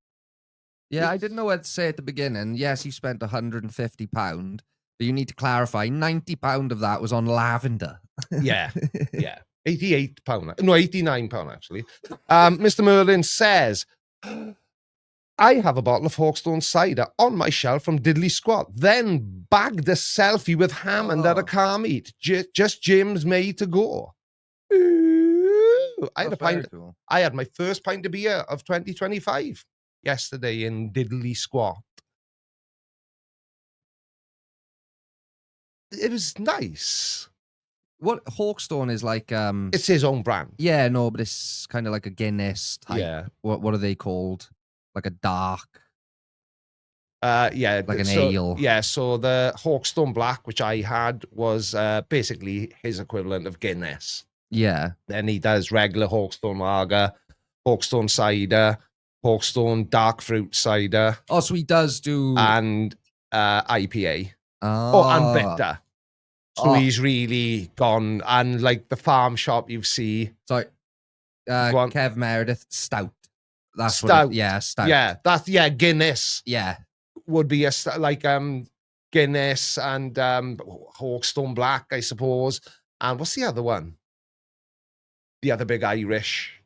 Yeah, I didn't know what to say at the beginning. Yes, you spent £150, but you need to clarify, £90 of that was on lavender. Yeah, yeah. £88. No, £89 actually. Mr. Merlin says, I have a bottle of Hawkstone cider on my shelf from Diddley Squat, then bagged a selfie with Hammond at a car meet. Just Jim's made to go. Ooh, I had a pint. Cool. I had my first pint of beer of 2025 yesterday in Diddley Squat. It was nice. What Hawkstone is like? It's his own brand. Yeah, no, but it's kind of like a Guinness type. Yeah. What are they called? Like a dark. Yeah, like an ale. Yeah, so the Hawkstone Black, which I had, was basically his equivalent of Guinness. Yeah. Then he does regular Hawkstone Lager, Hawkstone Cider, Hawkstone Dark Fruit Cider. Oh, so he does do and IPA. Oh, and bitter. So he's really gone, and like the farm shop you see. Sorry, Kev Meredith Stout. That's Stout. What yeah, Stout. Yeah, Guinness. Yeah, would be a like Guinness and Hawkstone Black, I suppose. And what's the other one? The other big Irish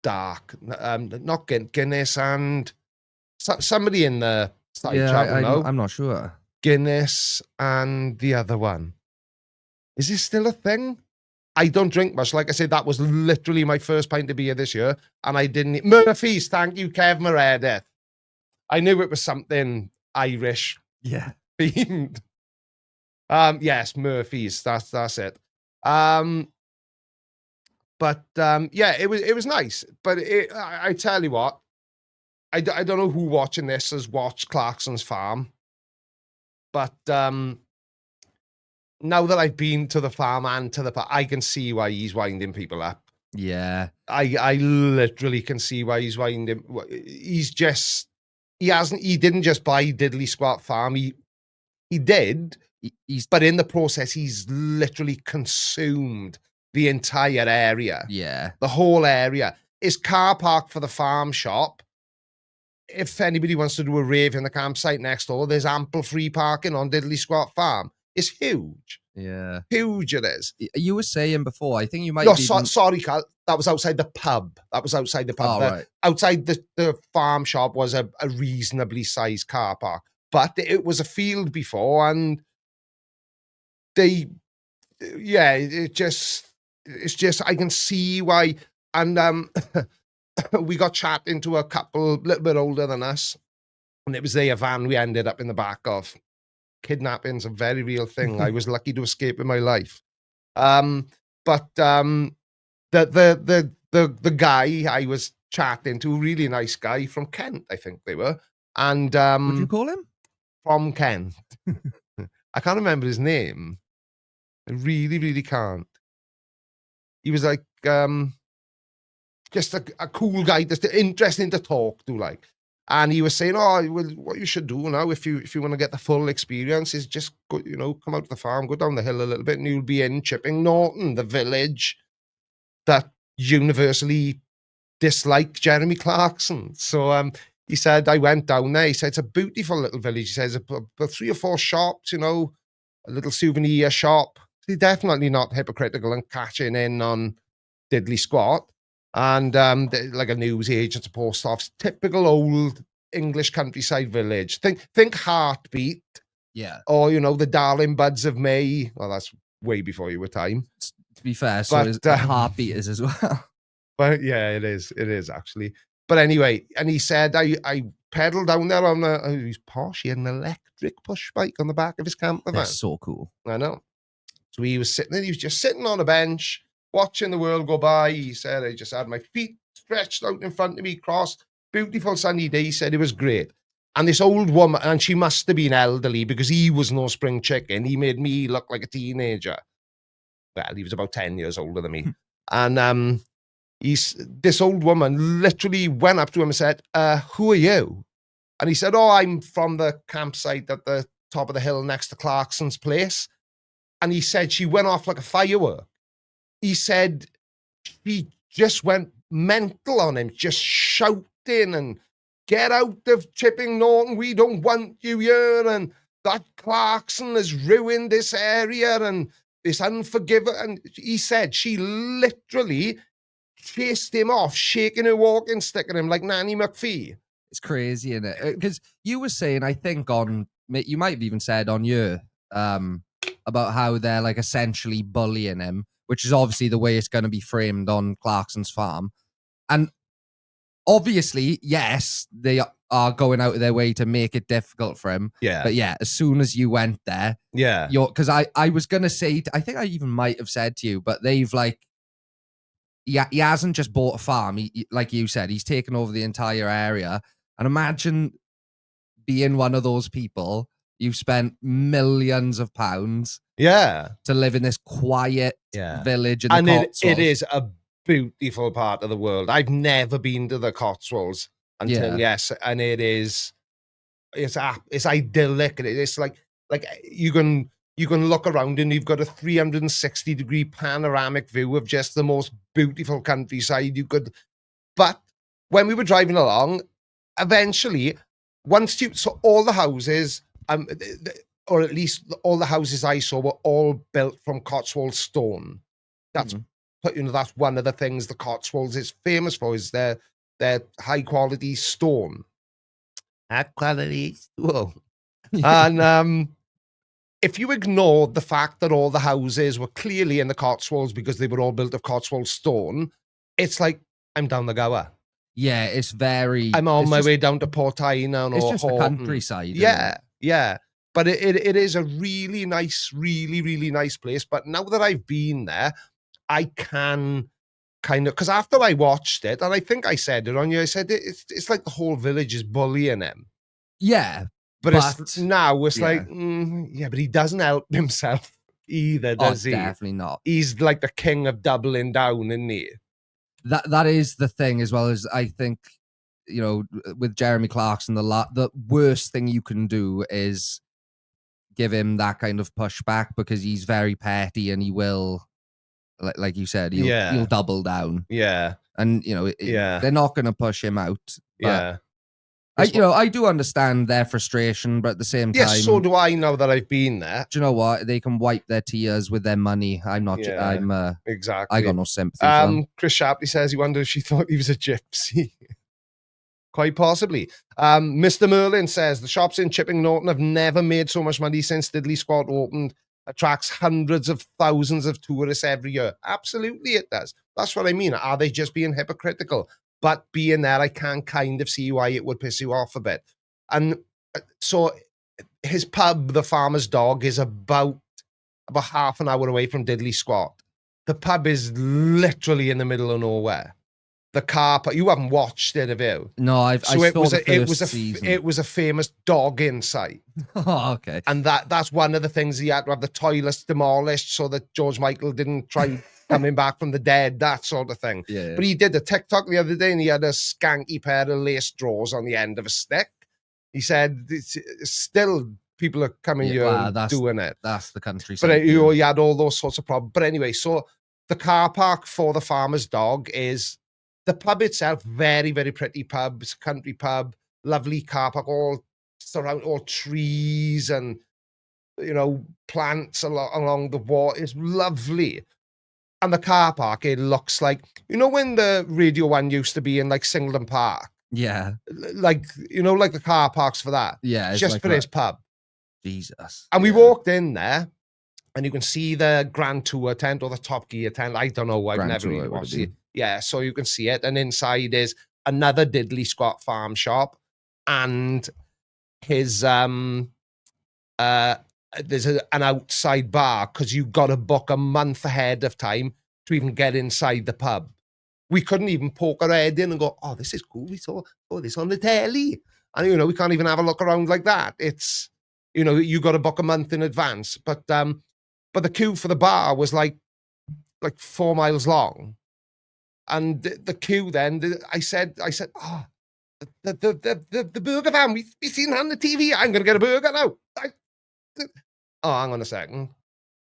dark. Not Guinness and somebody in the side Yeah, chat will know. I'm not sure. Guinness and the other one. Is this still a thing? I don't drink much. Like I said, that was literally my first pint of beer this year, and I didn't. Murphy's, thank you, Kev Meredith. I knew it was something Irish themed. Yes, Murphy's. That's it. But yeah, it was nice. But I tell you what, I don't know who watching this has watched Clarkson's Farm, but now that I've been to the farm and to the park, I can see why he's winding people up. Yeah, I literally can see why he's winding. He didn't just buy Diddley Squat Farm. He did. But in the process, he's literally consumed the entire area. Yeah. The whole area. His car park for the farm shop. If anybody wants to do a rave in the campsite next door, there's ample free parking on Diddley Squat Farm. It's huge. Yeah. Huge it is. You were saying before, I think you might No, be sorry, Cal. That was outside the pub. Oh, right. Outside the farm shop was a reasonably sized car park. But it was a field before, and it's just I can see why. And we got chatting to a couple a little bit older than us, and it was their van we ended up in the back of. Kidnapping's a very real thing. I was lucky to escape in my life. But the guy I was chatting to, really nice guy from Kent, I think they were. And Would you call him? From Kent. I can't remember his name. I really, really can't. He was like just a cool guy, just interesting to talk to, like. And he was saying, "Oh, well, what you should do now, if you want to get the full experience, is just go, come out to the farm, go down the hill a little bit, and you'll be in Chipping Norton, the village that universally disliked Jeremy Clarkson." So he said, I went down there. He said, it's a beautiful little village. He says, about 3 or 4 shops, a little souvenir shop. He's definitely not hypocritical and catching in on Diddley Squat. And like a news agent, a post office, typical old English countryside village. Think Heartbeat. Yeah. Or, the Darling Buds of May. Well, that's way before your time. To be fair, so is the Heartbeat is as well. But yeah, it is actually. But anyway, and he said, I pedaled down there on he's posh, he had an electric push bike on the back of his camper van. That's so cool. I know. So he was just sitting on a bench, watching the world go by. He said, I just had my feet stretched out in front of me, crossed. Beautiful sunny day. He said it was great. And this old woman, and she must have been elderly because he was no spring chicken. He made me look like a teenager. Well, he was about 10 years older than me. And this old woman literally went up to him and said, who are you? And he said, oh, I'm from the campsite at the top of the hill next to Clarkson's place. And he said she went off like a firework. He said she just went mental on him, just shouting and get out of Chipping Norton. We don't want you here. And that Clarkson has ruined this area and this unforgiving. And he said she literally chased him off, shaking her walking stick at him like Nanny McPhee. It's crazy, isn't it? Because you were saying, I think you might have even said on your, about how they're like essentially bullying him, which is obviously the way it's going to be framed on Clarkson's Farm. And obviously, yes, they are going out of their way to make it difficult for him. Yeah. But yeah, as soon as you went there, because I was going to say, I think I even might have said to you, but they've like, he hasn't just bought a farm. He, like you said, he's taken over the entire area. And imagine being one of those people. You've spent millions of pounds to live in this quiet village in the Cotswolds. It is a beautiful part of the world. I've never been to the Cotswolds until and it's idyllic. It's like you can look around and you've got a 360-degree panoramic view of just the most beautiful countryside you could. But when we were driving along, eventually, so all the houses, or at least all the houses I saw were all built from Cotswold stone. That's that's one of the things the Cotswolds is famous for, is their high quality stone. High quality stone. And if you ignored the fact that all the houses were clearly in the Cotswolds because they were all built of Cotswold stone, it's like, I'm down the gower. Yeah, it's very... I'm on my way down to Portaina. It's just the countryside. Yeah. But it is a really nice, really, really nice place. But now that I've been there, I can kind of... Because after I watched it, and I think I said it on you, I said, it's like the whole village is bullying him. Yeah. But it's like, but he doesn't help himself either, does he? Definitely not. He's like the king of doubling down, isn't he? That is the thing, as well as I think, with Jeremy Clarkson, the worst thing you can do is give him that kind of pushback, because he's very petty and he will, like you said, he'll double down. Yeah. And, they're not going to push him out. But I do understand their frustration, but at the same time... Yes, so do I, now that I've been there. Do you know what? They can wipe their tears with their money. I'm not... exactly. I got no sympathy for them. Chris Shapley says he wonders if she thought he was a gypsy. Quite possibly. Mr. Merlin says, the shops in Chipping Norton have never made so much money since Diddley Squad opened. Attracts hundreds of thousands of tourists every year. Absolutely it does. That's what I mean. Are they just being hypocritical? But being there, I can kind of see why it would piss you off a bit. And so his pub, the Farmer's Dog, is about half an hour away from Diddley Squad. The pub is literally in the middle of nowhere. The car park, you haven't watched it, have you? No, I saw the first season. It was a famous dog inside. Oh, okay. And that's one of the things. He had to have the toilets demolished so that George Michael didn't try coming back from the dead, that sort of thing. Yeah. But he did a TikTok the other day, and he had a skanky pair of lace drawers on the end of a stick. He said, still people are coming here and doing it. That's the countryside. But he had all those sorts of problems. But anyway, so the car park for the Farmer's Dog is the pub itself, very, very pretty pub. It's a country pub, lovely car park, all trees and, plants along the water. It's lovely. And the car park, it looks like, when the Radio 1 used to be in like Singleton Park? Yeah. Like, like the car parks for that. Yeah. Just like for his pub. Jesus. And we walked in there, and you can see the Grand Tour tent or the Top Gear tent. I don't know. I've never really watched it. Yeah, so you can see it. And inside is another Diddley Squad farm shop. And his, there's an outside bar, because you got to book a month ahead of time to even get inside the pub. We couldn't even poke our head in and go, oh, this is cool. We saw this on the telly. And, we can't even have a look around like that. It's, you got to book a month in advance. But the queue for the bar was like 4 miles long. And the queue then, I said, oh, the burger van, we've seen on the TV. I'm going to get a burger now. Hang on a second.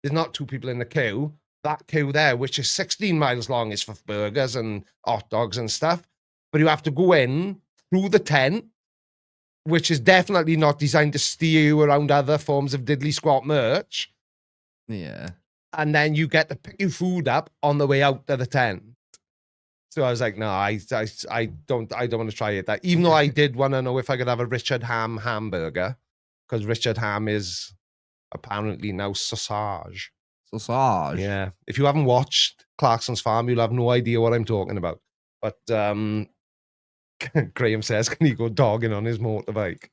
There's not 2 people in the queue. That queue there, which is 16 miles long, is for burgers and hot dogs and stuff. But you have to go in through the tent, which is definitely not designed to steer you around other forms of Diddley Squad merch. Yeah. And then you get to pick your food up on the way out to the tent. So I was like, no, I don't want to try it. That, even though I did want to know if I could have a Richard Ham hamburger, because Richard Ham is apparently now sausage. Sausage. Yeah. If you haven't watched Clarkson's Farm, you'll have no idea what I'm talking about. But Graham says, can he go dogging on his motorbike?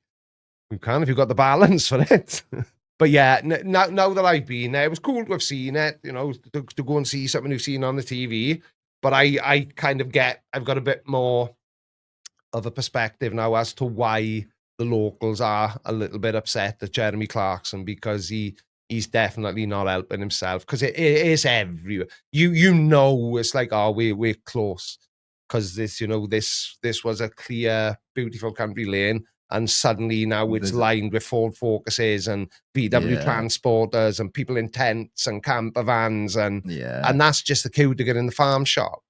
You can if you've got the balance for it. But yeah, now that I've been there, it was cool to have seen it, to go and see something you've seen on the TV. But I kind of I've got a bit more of a perspective now as to why the locals are a little bit upset at Jeremy Clarkson, because he's definitely not helping himself, because it is everywhere. It's like, oh, we're close, because this was a clear, beautiful country lane, and suddenly now it's lined with Ford Focuses and VW transporters and people in tents and camper vans, and that's just the queue to get in the farm shop.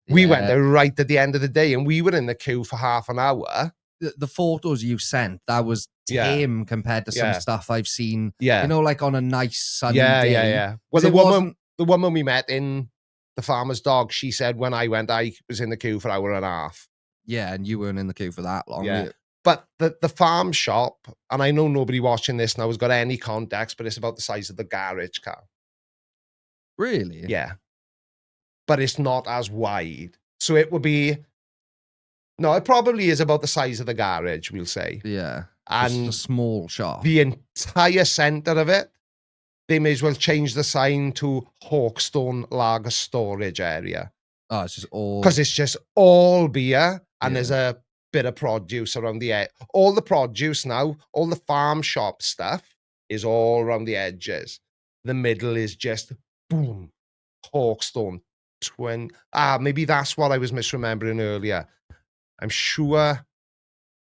We went there right at the end of the day, and we were in the queue for half an hour. The photos you sent, that was tame compared to some stuff I've seen. Yeah. Like on a nice sunny day. Well, the woman we met in the farmer's dog, she said when I went, I was in the queue for an hour and a half. Yeah, and you weren't in the queue for that long. Yeah. But the farm shop, and I know nobody watching this now has got any context, but it's about the size of the garage car. Really? Yeah. But it's not as wide. So it would be, no, it probably is about the size of the garage, we'll say. Yeah. And just a small shop. the entire center of it, they may as well change the sign to Hawkstone Lager Storage Area. Oh, it's just all... Because it's just all beer, and there's a bit of produce around the edge. All the produce now, all the farm shop stuff is all around the edges. The middle is just, boom, Hawkstone. Maybe that's what I was misremembering earlier. I'm sure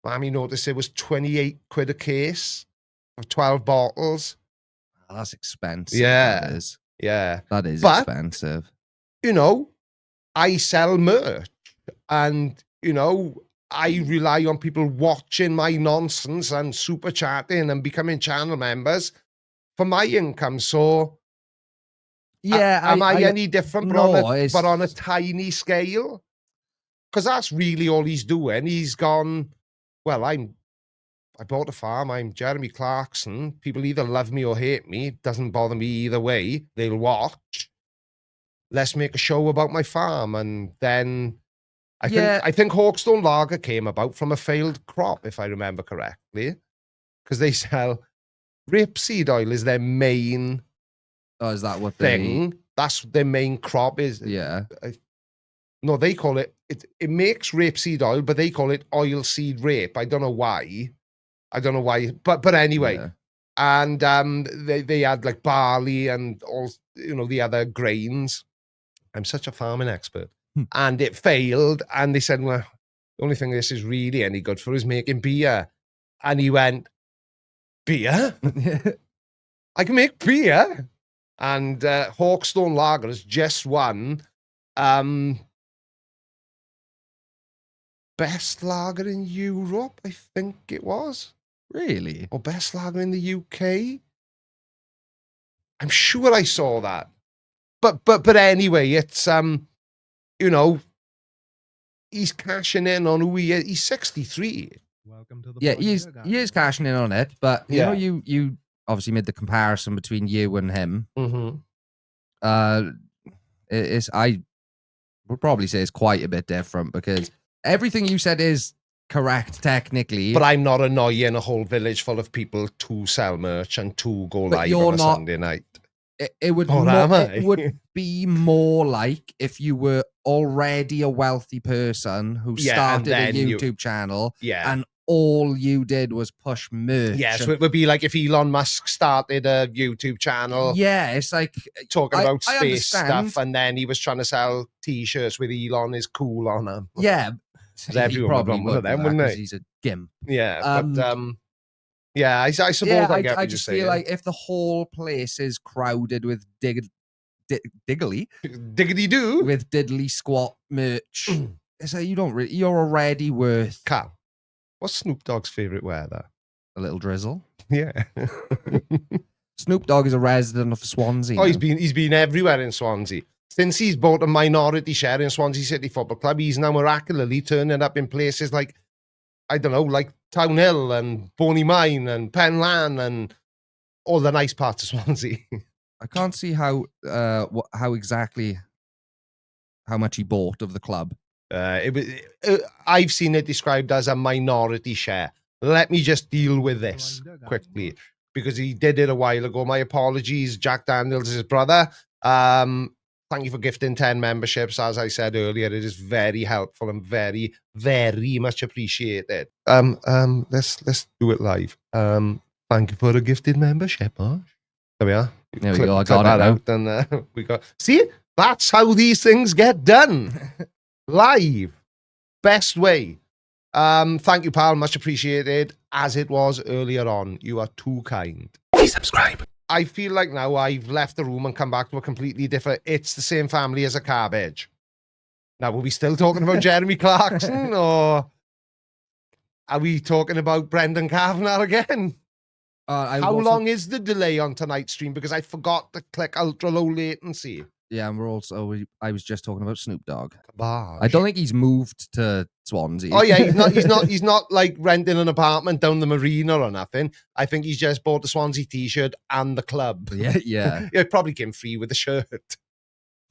Mammy noticed it was 28 quid a case of 12 bottles. Oh, that's expensive. Yeah. That is. Yeah. That is expensive. You know, I sell merch, and, you know, I rely on people watching my nonsense and super chatting and becoming channel members for my income. So, yeah, am I any different? But on a tiny scale? Because that's really all he's doing. He's gone, well, I bought a farm. I'm Jeremy Clarkson. People either love me or hate me. It doesn't bother me either way. They'll watch. Let's make a show about my farm. And then I think Hawkstone Lager came about from a failed crop, if I remember correctly. Because they sell rapeseed oil is their main is that what thing. That's their main crop is. Yeah. No, they call it makes rapeseed oil, but they call it oilseed rape. I don't know why. But anyway. Yeah. And they had like barley and all, you know, the other grains. I'm such a farming expert. And it failed, and they said, well, the only thing this is really any good for is making beer. And he went, beer? I can make beer? And Hawkstone Lager has just won best lager in Europe, I think it was. Really? Or best lager in the UK. I'm sure I saw that. But anyway, it's you know, he's cashing in on who he is. He's 63. Welcome to the he is cashing in on it, but you know, you obviously made the comparison between you and him. Mm-hmm. I would probably say it's quite a bit different, because everything you said is correct technically. But I'm not annoying a whole village full of people to sell merch and to go live on a Sunday night. It would be more like if you were already a wealthy person who started a YouTube channel, and all you did was push merch. Yeah, so it would be like if Elon Musk started a YouTube channel. Yeah, it's like talking about space stuff, and then he was trying to sell T-shirts with Elon is cool on them. Yeah, everyone probably would them, wouldn't they? He's a gimp. Yeah, but yeah, I suppose I just feel like if the whole place is crowded with diggly do with diddly squat merch, it's like you're already worth. Cal, what's Snoop Dogg's favorite weather? A little drizzle. Yeah. Snoop Dogg is a resident of Swansea. Oh, he's been everywhere in Swansea. Since he's bought a minority share in Swansea City Football Club, he's now miraculously turning up in places like, I don't know, like Town Hill and Boney Mine and Penlan and all the nice parts of Swansea. I can't see how exactly how much he bought of the club. I've seen it described as a minority share. Let me just deal with this quickly, because he did it a while ago. My apologies. Jack Daniels is his brother. Thank you for gifting 10 memberships. As I said earlier, it is very helpful and very, very much appreciated. Let's do it live. Thank you for a gifted membership. Huh? There we are. There we go. I got it out. And we got. See, that's how these things get done. Live. Best way. Thank you, pal. Much appreciated. As it was earlier on. You are too kind. Please subscribe. I feel like now I've left the room and come back to a completely different... It's the same family as a cabbage. Now, are we still talking about Jeremy Clarkson, or are we talking about Brendan Kavanagh again? How long is the delay on tonight's stream? Because I forgot to click ultra low latency. Yeah, and we're also. I was just talking about Snoop Dogg. Cabbage. I don't think he's moved to Swansea. Oh yeah, he's not like renting an apartment down the marina or nothing. I think he's just bought the Swansea t-shirt and the club. Yeah. Yeah, it probably came free with the shirt.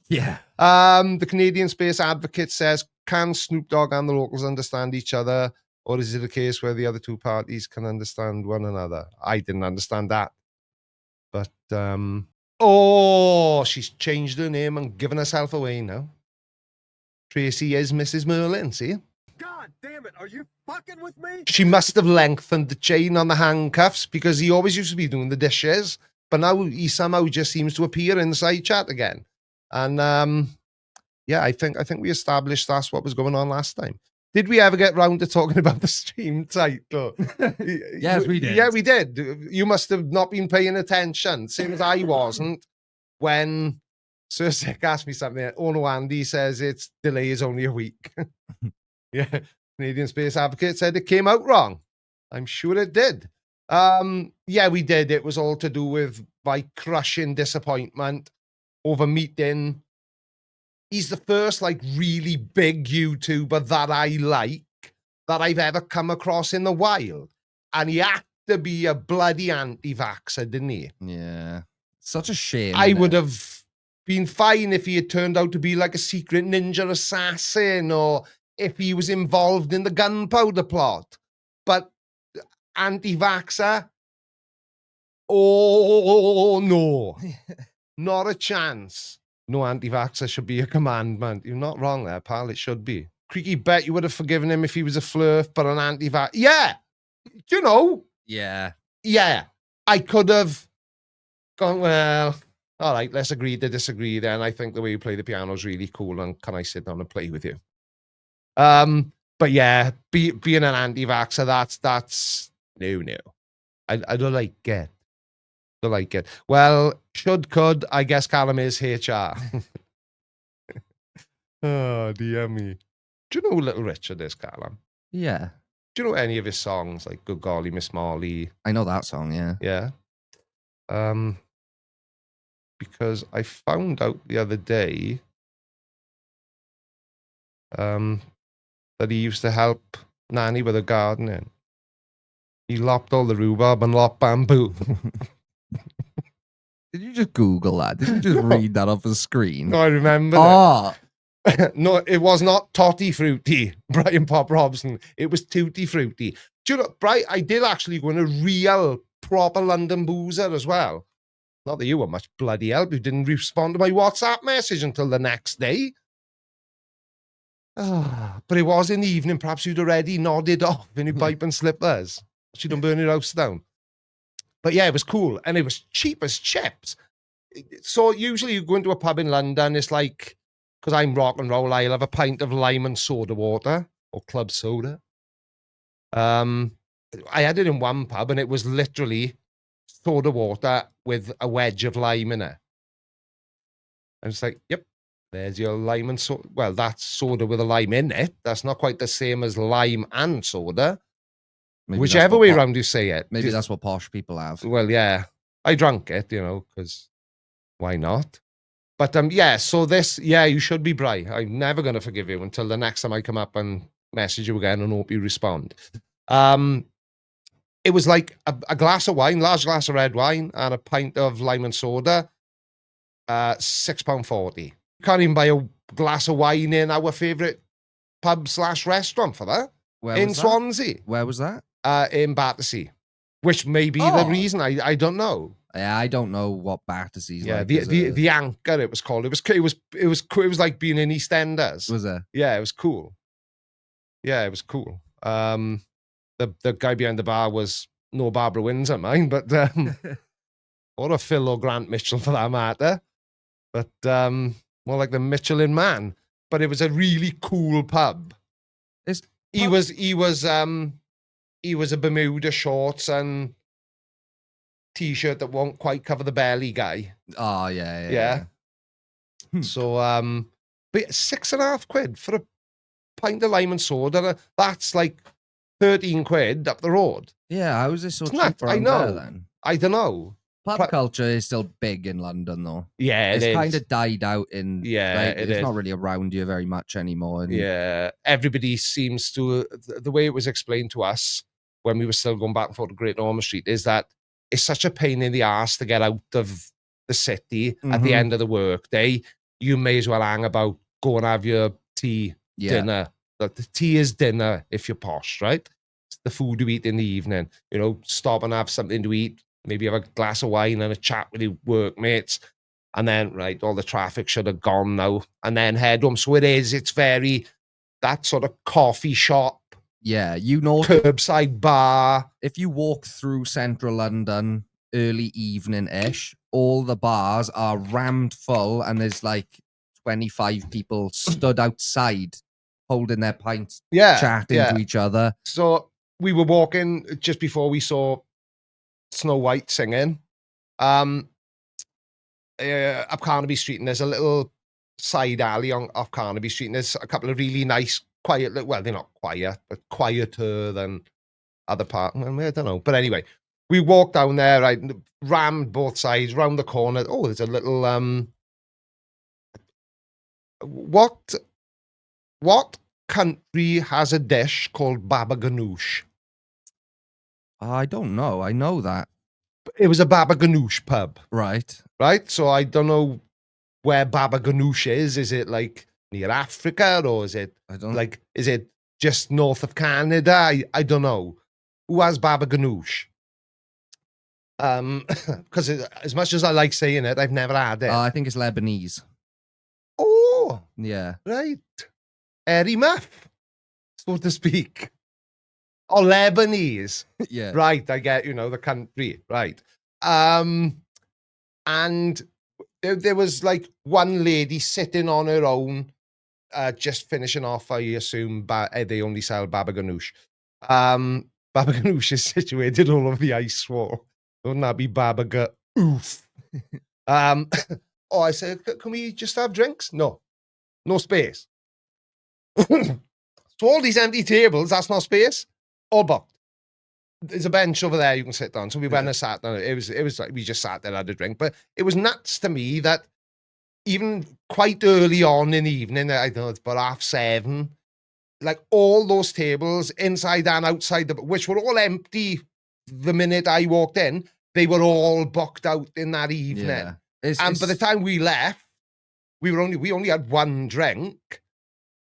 Yeah. The Canadian Space Advocate says, can Snoop Dogg and the locals understand each other, or is it a case where the other two parties can understand one another? I didn't understand that. But she's changed her name and given herself away now. Tracy is Mrs. Merlin, see? God damn it, are you fucking with me? She must have lengthened the chain on the handcuffs because he always used to be doing the dishes, but now he somehow just seems to appear in the side chat again. And I think we established that's what was going on last time. Did we ever get round to talking about the stream title? Yes, we did. Yeah, we did. You must have not been paying attention, same as I wasn't when Sir Sick asked me something. Oh no, Andy says its delay is only a week. Yeah, Canadian Space Advocate said it came out wrong. I'm sure it did. Yeah, we did. It was all to do with my crushing disappointment over meeting. He's the first like really big YouTuber that I like that I've ever come across in the wild. And he had to be a bloody anti-vaxxer, didn't he? Yeah. Such a shame. I would have been fine if he had turned out to be like a secret ninja assassin or if he was involved in the gunpowder plot. But anti-vaxxer? Oh, no. Not a chance. No anti-vaxxer should be a commandment. You're not wrong there, pal. It should be. Creaky bet you would have forgiven him if he was a flirt, but an anti-vax. Yeah. You know. Yeah. Yeah. I could have gone, well, all right, let's agree to disagree then. I think the way you play the piano is really cool, and can I sit down and play with you? But yeah, being an anti-vaxxer, that's no. I don't like it. Don't like it. Well, could, I guess Callum is HR. Oh, dear me. Do you know who Little Richard is, Callum? Yeah. Do you know any of his songs, like Good Golly, Miss Molly? I know that song, yeah. Yeah. Because I found out the other day that he used to help Nanny with her gardening. He lopped all the rhubarb and lopped bamboo. Did you just Google that? Did you just read that off the screen? No, I remember it. No, it was not Totti Frutti, Brian Pop Robson. It was Tutti Frutti. Do you know, Brian, I did actually go in a real, proper London boozer as well. Not that you were much bloody help. You didn't respond to my WhatsApp message until the next day. But it was in the evening. Perhaps you'd already nodded off in your pipe and slippers. So you don't burn your house down. But yeah, it was cool. And it was cheap as chips. So usually you go into a pub in London, it's like, because I'm rock and roll, I'll have a pint of lime and soda water or club soda. I had it in one pub and it was literally soda water with a wedge of lime in it. And it's like, yep, there's your lime and soda. Well, that's soda with a lime in it. That's not quite the same as lime and soda. Maybe whichever way around you say it. Maybe that's what posh people have. Well, yeah. I drank it, because why not? But yeah, so this, yeah, you should be bright. I'm never going to forgive you until the next time I come up and message you again and hope you respond. It was like a glass of wine, large glass of red wine, and a pint of lime and soda, £6.40. You can't even buy a glass of wine in our favourite pub/restaurant for that. In Swansea. Where was that? In Battersea, which may be the reason. I don't know. Yeah, I don't know what Battersea's like. The Anchor, it was called. It was like being in EastEnders. Was it? Yeah, it was cool. Yeah, it was cool. The guy behind the bar was no Barbara Windsor, mine, but or a Phil or Grant Mitchell for that matter. But more like the Michelin Man. But it was a really cool pub. He was a Bermuda shorts and t-shirt that won't quite cover the belly guy. Oh yeah. So but £6.50 for a pint of lime and soda. That's like 13 quid up the road. Yeah, how is this so cheap? I know. Then? I don't know. Pub culture is still big in London, though. Yeah, it's kind of died out in. Yeah, it's not really around here very much anymore. And yeah, everybody seems to. The way it was explained to us when we were still going back and forth to Great Ormond Street is that it's such a pain in the ass to get out of the city at the end of the workday. You may as well hang about, go and have your tea, dinner. The tea is dinner if you're posh, right? It's the food you eat in the evening. You know, stop and have something to eat. Maybe have a glass of wine and a chat with your workmates. And then, right, all the traffic should have gone now. And then head home. So it's very, that sort of coffee shop. Yeah, you know. Curbside bar. If you walk through central London early evening-ish, all the bars are rammed full and there's like 25 people stood outside holding their pints, chatting to each other. So we were walking just before we saw Snow White singing up Carnaby Street, and there's a little side alley off Carnaby Street, and there's a couple of really nice, quiet, well, they're not quiet, but quieter than other parts. I don't know. But anyway, we walked down there, right, rammed both sides, round the corner. Oh, there's a little, what country has a dish called baba ganoush? I don't know. I know that. It was a baba ganoush pub. Right. Right? So I don't know where baba ganoush is. Is it like near Africa, or is it is it just north of Canada? I don't know. Who has baba ganoush? Because as much as I like saying it, I've never had it. I think it's Lebanese. Oh. Yeah. Right. Airy muff, so to speak. Oh, Lebanese. Yeah. Right, I get, the country. Right. And there was like one lady sitting on her own, just finishing off, I assume, they only sell baba ganoush. Baba ganoush is situated all over the ice wall. Wouldn't that be baba ganoush? I said, can we just have drinks? No space. So all these empty tables, that's not space. All booked. There's a bench over there you can sit down. So we went and sat down. It was like we just sat there, had a drink. But it was nuts to me that even quite early on in the evening, I don't know, it's about 7:30, like all those tables inside and outside, which were all empty the minute I walked in, they were all booked out in that evening. Yeah. And by the time we left, we only had one drink,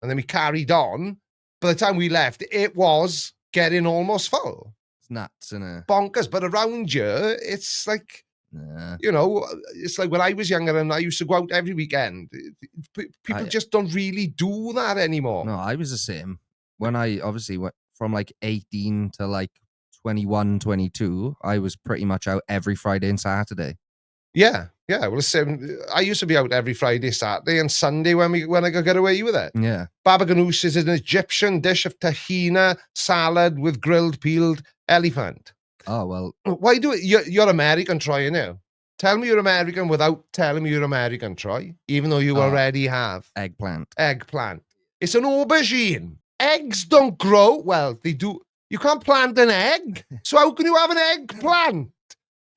and then we carried on. By the time we left, it was getting almost full. It's nuts, isn't it? Bonkers. But around here, it's like, it's like when I was younger and I used to go out every weekend. People just don't really do that anymore. No, I was the same. When I obviously went from like 18 to like 21, 22, I was pretty much out every Friday and Saturday. Yeah. Well, I used to be out every Friday, Saturday, and Sunday when I could get away with it. Yeah. Baba ganoush is an Egyptian dish of tahina salad with grilled peeled elephant. Oh, well. Why do it? You're American, Troy, now. Tell me you're American without telling me you're American, Troy, even though you already have. Eggplant. It's an aubergine. Eggs don't grow. Well, they do. You can't plant an egg. So how can you have an eggplant?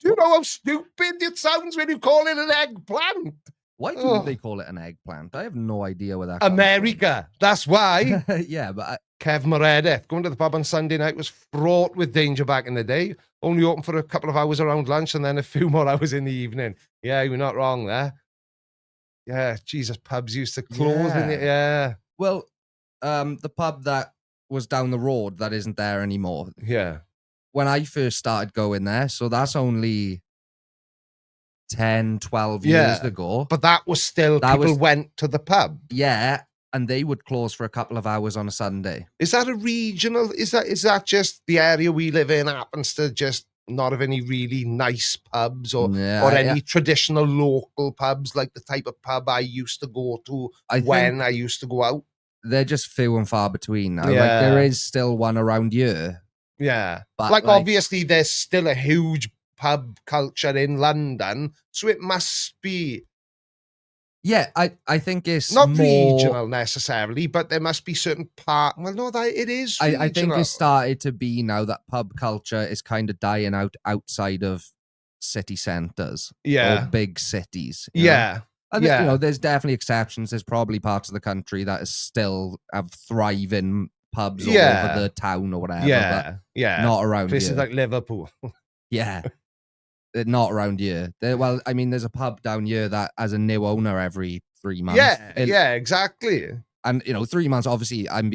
Do you know how stupid it sounds when you call it an eggplant? Why do they call it an eggplant? I have no idea what that America. That's why. Yeah, but Kev Meredith, going to the pub on Sunday night was fraught with danger back in the day. Only open for a couple of hours around lunch and then a few more hours in the evening. Yeah, you're not wrong there. Yeah, Jesus, pubs used to close. Yeah. Well, the pub that was down the road that isn't there anymore. Yeah. When I first started going there, so that's only 10, 12 years ago. But that was still, people went to the pub. Yeah, and they would close for a couple of hours on a Sunday. Is that a regional, is that just the area we live in happens to just not have any really nice pubs or any traditional local pubs, like the type of pub I used to go to when I used to go out? They're just few and far between now. Yeah. Like, there is still one around here. Yeah. But like obviously there's still a huge pub culture in London, so it must be. Yeah, I think it's not more regional necessarily, but there must be certain part. Well, no, that it is regional. I think it's started to be now that pub culture is kind of dying out outside of city centers. Yeah. Or big cities. Yeah. And there's definitely exceptions. There's probably parts of the country that is still have thriving pubs all over the town or whatever. Yeah. But not around Places here. like Liverpool. Yeah. Not around here. Well, I mean, there's a pub down here that has a new owner every 3 months. Yeah, exactly. And 3 months, obviously, I'm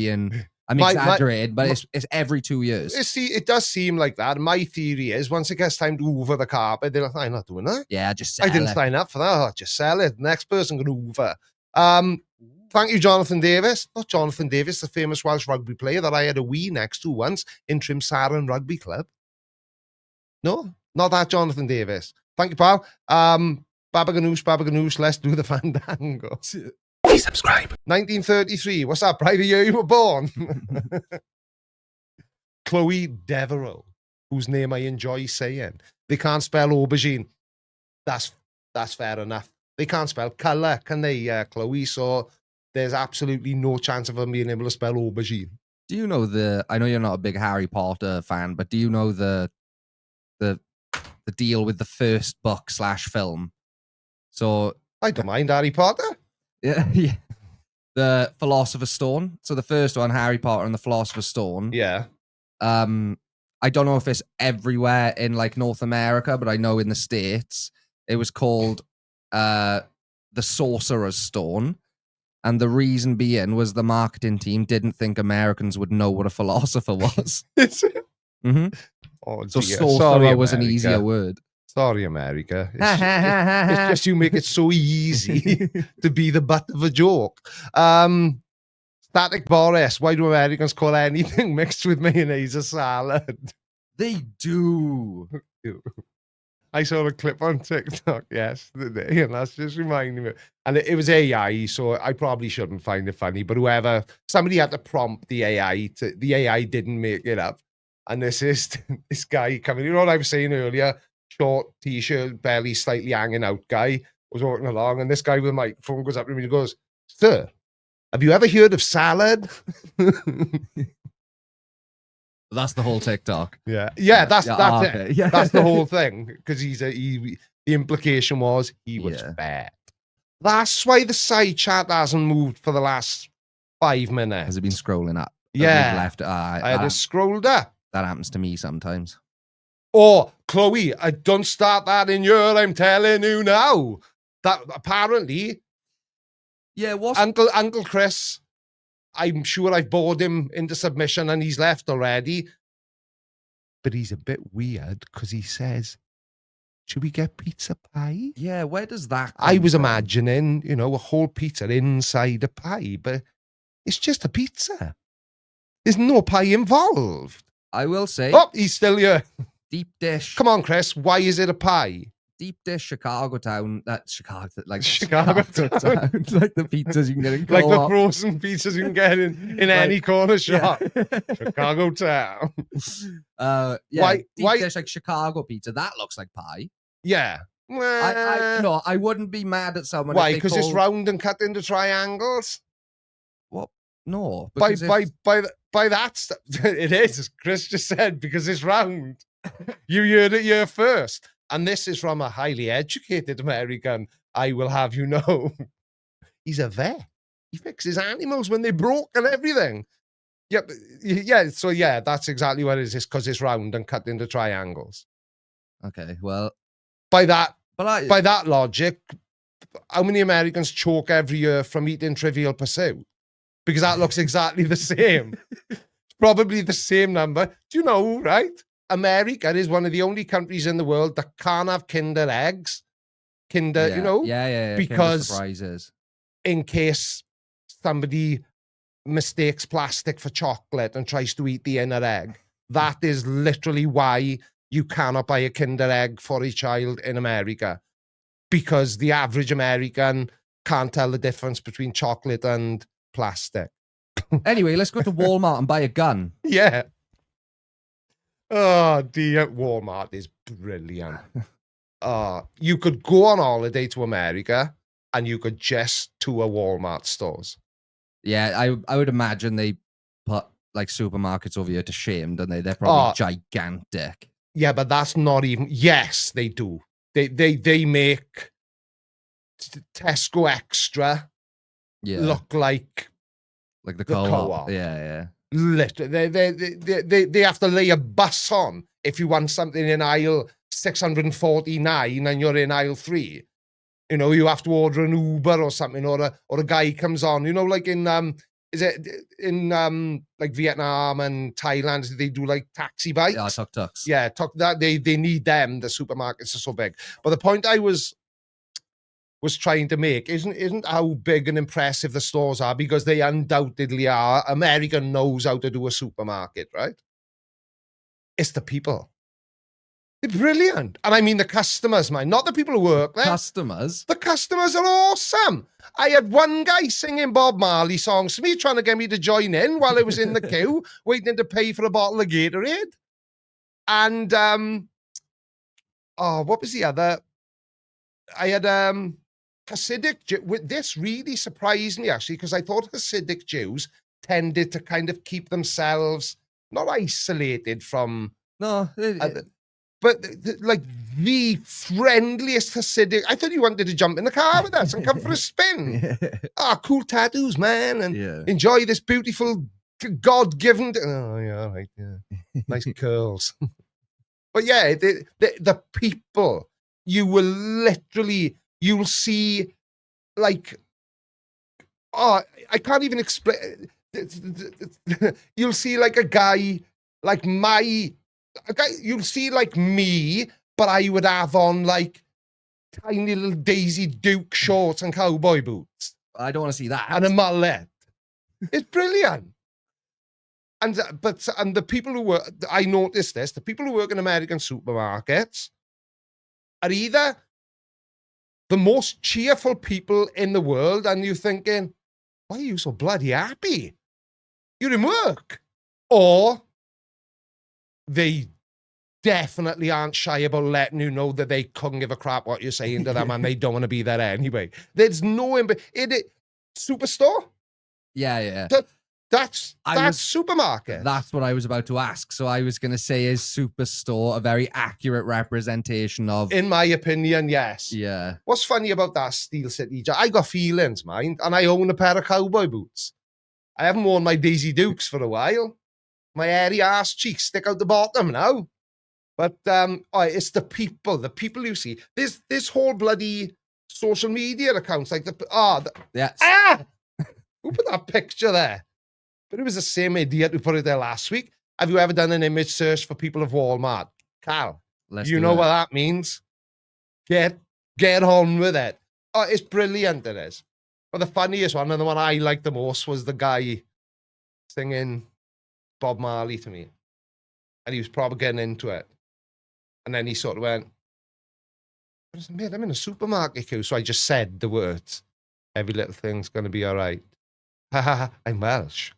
exaggerating, but it's every 2 years. It does seem like that. My theory is once it gets time to hoover the carpet, they're like, I'm not doing that. Yeah, just sell I didn't it. sign up for that. I'll just sell it. Next person can hoover. Thank you, Jonathan Davis. Not Jonathan Davis, the famous Welsh rugby player that I had a wee next to once in Trimsaran Rugby Club. No, not that Jonathan Davis. Thank you, pal. Baba Ganoush, let's do the fandango. Please subscribe. 1933. What's that? Probably the year you were born. Chloe Devereaux, whose name I enjoy saying. They can't spell aubergine. That's fair enough. They can't spell colour, can they, Chloe? So there's absolutely no chance of them being able to spell aubergine. Do you know I know you're not a big Harry Potter fan, but do you know the deal with the first book / film? So I don't mind Harry Potter. Yeah. The Philosopher's Stone. So the first one, Harry Potter and the Philosopher's Stone. Yeah. I don't know if it's everywhere in like North America, but I know in the States it was called the Sorcerer's Stone. And the reason being was the marketing team didn't think Americans would know what a philosopher was. Mm-hmm. Oh, so sorcerer was an easier word. Sorry, America. It's just you make it so easy to be the butt of a joke. Static Boris, why do Americans call anything mixed with mayonnaise a salad? They do. I saw a clip on TikTok yesterday, and that's just reminding me. And it was AI, so I probably shouldn't find it funny. But somebody had to prompt the AI. The AI didn't make it up. And this is this guy coming. You know what I was saying earlier? Short t-shirt, belly slightly hanging out guy was walking along, and this guy with a microphone goes up to me and goes, "Sir, have you ever heard of salad?" That's the whole TikTok. Yeah, that's it. Yeah. That's the whole thing, because the implication was he was fat. That's why the side chat hasn't moved for the last 5 minutes. Has it been scrolling up? Yeah, left. I had it scrolled up. That happens to me sometimes. Oh, Chloe, I don't start that in your. I'm telling you now. That apparently, Uncle Chris. I'm sure I've bored him into submission and he's left already. But he's a bit weird because he says, "Should we get pizza pie?" Yeah, where does that come I was from? imagining, a whole pizza inside a pie, but it's just a pizza. There's no pie involved. I will say. Oh, he's still here. Deep dish. Come on, Chris. Why is it a pie? Deep dish Chicago town. That's Chicago town. Like the pizzas you can get in like the frozen pizzas you can get in any corner shop. Chicago town. Why dish like Chicago pizza? That looks like pie. Yeah. I wouldn't be mad at someone. Why? Because it's round and cut into triangles. What? No. By that stuff, it is. Chris just said because it's round. You heard it here first. And this is from a highly educated American, I will have you know. He's a vet. He fixes animals when they broke and everything. Yep. Yeah. So, that's exactly what it is. It's because it's round and cut into triangles. Okay. Well, by that logic, how many Americans choke every year from eating Trivial Pursuit? Because that looks exactly the same. Probably the same number. Do you know, right? America is one of the only countries in the world that can't have Kinder eggs. Yeah. Because surprises. In case somebody mistakes plastic for chocolate and tries to eat the inner egg. That is literally why you cannot buy a Kinder egg for a child in America. Because the average American can't tell the difference between chocolate and plastic. Anyway, let's go to Walmart and buy a gun. Yeah. Oh, dear. Walmart is brilliant. You could go on holiday to America and you could just tour Walmart stores. Yeah, I would imagine they put like supermarkets over here to shame, don't they? They're probably gigantic. Yeah, but that's not even. Yes, they do. They make Tesco Extra look like the the co-op. co-op. Yeah. Literally, they have to lay a bus on if you want something in aisle 649 and you're in aisle 3. You know, you have to order an Uber or something, or a guy comes on. You know, like in is it in like Vietnam and Thailand, they do like taxi bikes. Yeah, tuk-tuks. Yeah, that they need them. The supermarkets are so big. But the point I was trying to make isn't how big and impressive the stores are, because they undoubtedly are. America knows how to do a supermarket, right? It's the people. They're brilliant. And I mean the customers, man, not the people who work there. Customers? The customers are awesome. I had one guy singing Bob Marley songs to me, trying to get me to join in while I was in the queue, waiting to pay for a bottle of Gatorade. And, what was the other? I had, Hasidic, this really surprised me, actually, because I thought Hasidic Jews tended to kind of keep themselves not isolated from... No, but like the friendliest Hasidic. I thought you wanted to jump in the car with us and come for a spin. Cool tattoos, man, and enjoy this beautiful God-given... Oh, yeah, all right, yeah. Nice curls. But yeah, the people, you'll see, like, I can't even explain. You'll see like a guy, like you'll see like me, but I would have on like tiny little Daisy Duke shorts and cowboy boots. I don't want to see that. And a mullet. It's brilliant. And the people who work, I noticed this, the people who work in American supermarkets are either the most cheerful people in the world, and you're thinking, why are you so bloody happy? You're in work. Or they definitely aren't shy about letting you know that they couldn't give a crap what you're saying to them and they don't want to be there anyway. There's no... Superstore? Yeah. That's supermarket. That's what I was about to ask. So I was going to say, is Superstore a very accurate representation of... In my opinion, yes. Yeah. What's funny about that Steel City? I got feelings, mind, and I own a pair of cowboy boots. I haven't worn my Daisy Dukes for a while. My hairy ass cheeks stick out the bottom now. But it's the people you see. This whole bloody social media accounts, like who put that picture there? But it was the same idiot who put it there last week. Have you ever done an image search for people of Walmart? Cal, you know what that means? Get on with it. Oh, it's brilliant, it is. But the funniest one, and the one I liked the most, was the guy singing Bob Marley to me. And he was probably getting into it. And then he sort of went, mate, I'm in a supermarket queue. So I just said the words, every little thing's going to be all right. Ha ha ha, I'm Welsh.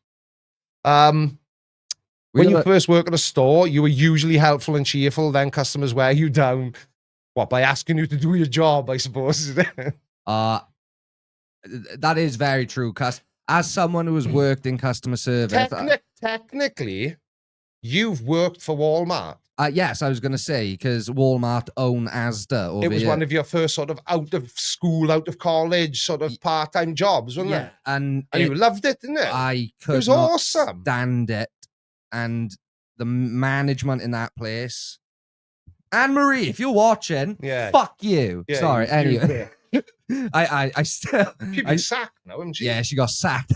When you first work at a store, you were usually helpful and cheerful. Then customers wear you down. What, by asking you to do your job, I suppose? That is very true, because as someone who has worked in customer service... Technically, you've worked for Walmart. Yes, I was going to say, because Walmart own Asda. It was one of your first sort of out of school, out of college sort of part-time jobs, wasn't it? And you loved it, didn't it? I could it was not awesome. Stand it. And the management in that place... Anne-Marie, if you're watching, fuck you. Yeah, sorry, anyway. I still... She's been sacked now, hasn't she? Yeah, she got sacked.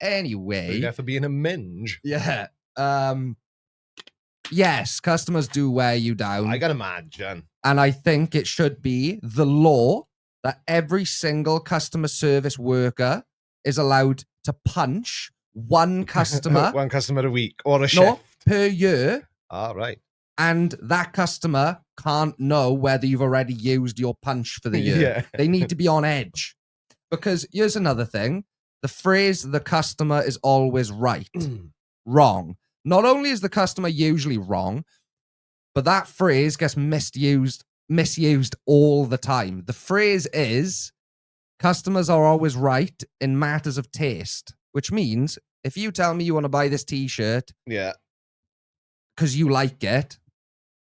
Anyway. There for being a minge. Yeah. Yes, customers do wear you down. I can imagine. And I think it should be the law that every single customer service worker is allowed to punch one customer. One customer a week or a shift. Per year. All right. And that customer can't know whether you've already used your punch for the year. Yeah. They need to be on edge. Because here's another thing. The phrase, the customer is always right. Wrong. Not only is the customer usually wrong, but that phrase gets misused all the time. The phrase is, customers are always right in matters of taste, which means if you tell me you want to buy this t-shirt, because you like it,